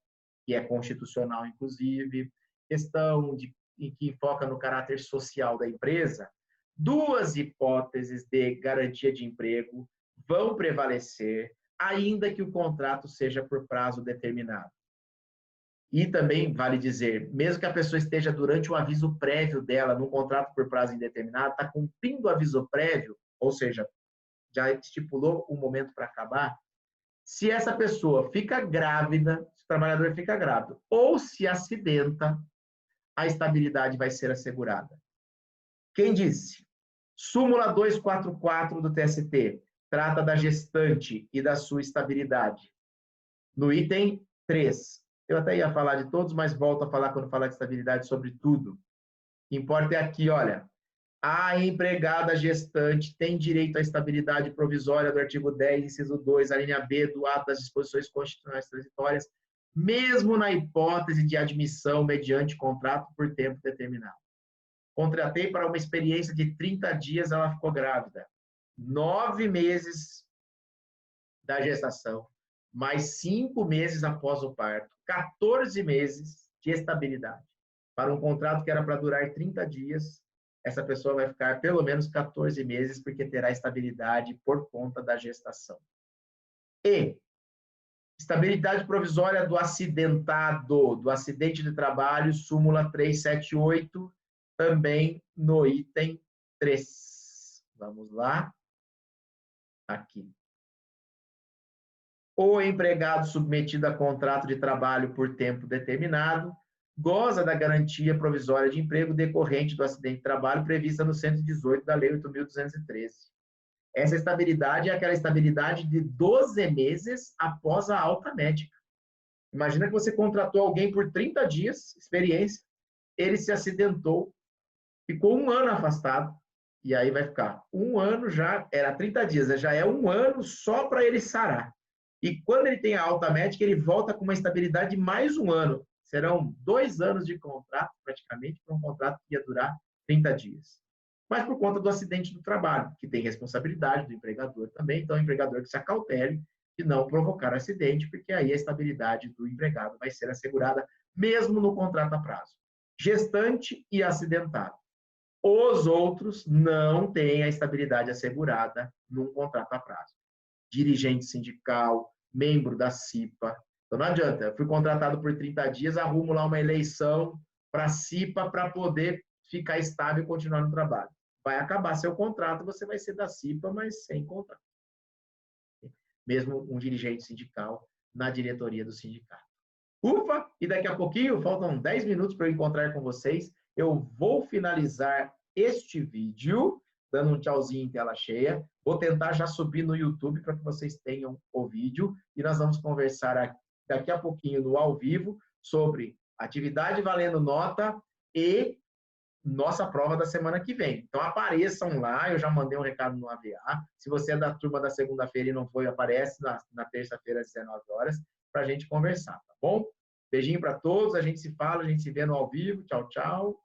que é constitucional, inclusive, questão que foca no caráter social da empresa, duas hipóteses de garantia de emprego vão prevalecer, ainda que o contrato seja por prazo determinado. E também vale dizer, mesmo que a pessoa esteja durante o aviso prévio dela, num contrato por prazo indeterminado, está cumprindo o aviso prévio, ou seja, já estipulou o momento para acabar, se essa pessoa fica grávida, se o trabalhador fica grávido, ou se acidenta, a estabilidade vai ser assegurada. Quem disse? Súmula 244 do TST trata da gestante e da sua estabilidade. No item 3, eu até ia falar de todos, mas volto a falar quando falar de estabilidade sobre tudo. O que importa é aqui, olha, a empregada gestante tem direito à estabilidade provisória do artigo 10, inciso 2, a linha B do ato das disposições constitucionais transitórias, mesmo na hipótese de admissão mediante contrato por tempo determinado. Contratei para uma experiência de 30 dias, ela ficou grávida. 9 meses da gestação, mais 5 meses após o parto, 14 meses de estabilidade. Para um contrato que era para durar 30 dias, essa pessoa vai ficar pelo menos 14 meses, porque terá estabilidade por conta da gestação. E estabilidade provisória do acidentado, do acidente de trabalho, súmula 378, também no item 3. Vamos lá. Aqui. O empregado submetido a contrato de trabalho por tempo determinado goza da garantia provisória de emprego decorrente do acidente de trabalho prevista no 118 da Lei 8.213. Essa estabilidade é aquela estabilidade de 12 meses após a alta médica. Imagina que você contratou alguém por 30 dias, experiência, ele se acidentou, ficou 1 ano afastado, e aí vai ficar 1 ano já, era 30 dias, já é 1 ano só para ele sarar. E quando ele tem a alta médica, ele volta com uma estabilidade de mais 1 ano. Serão 2 anos de contrato, praticamente, para um contrato que ia durar 30 dias. Mas por conta do acidente do trabalho, que tem responsabilidade do empregador também, então o empregador que se acautele de não provocar acidente, porque aí a estabilidade do empregado vai ser assegurada mesmo no contrato a prazo. Gestante e acidentado. Os outros não têm a estabilidade assegurada num contrato a prazo. Dirigente sindical, membro da CIPA. Então não adianta, eu fui contratado por 30 dias, arrumo lá uma eleição para a CIPA para poder ficar estável e continuar no trabalho. Vai acabar seu contrato, você vai ser da CIPA, mas sem contrato. Mesmo um dirigente sindical na diretoria do sindicato. Ufa! E daqui a pouquinho, faltam 10 minutos para eu encontrar com vocês. Eu vou finalizar este vídeo, dando um tchauzinho em tela cheia. Vou tentar já subir no YouTube para que vocês tenham o vídeo. E nós vamos conversar daqui a pouquinho no ao vivo sobre atividade valendo nota e nossa prova da semana que vem. Então apareçam lá, eu já mandei um recado no AVA. Se você é da turma da segunda-feira e não foi, aparece na terça-feira às 19 horas para a gente conversar, tá bom? Beijinho para todos, a gente se fala, a gente se vê no ao vivo. Tchau, tchau.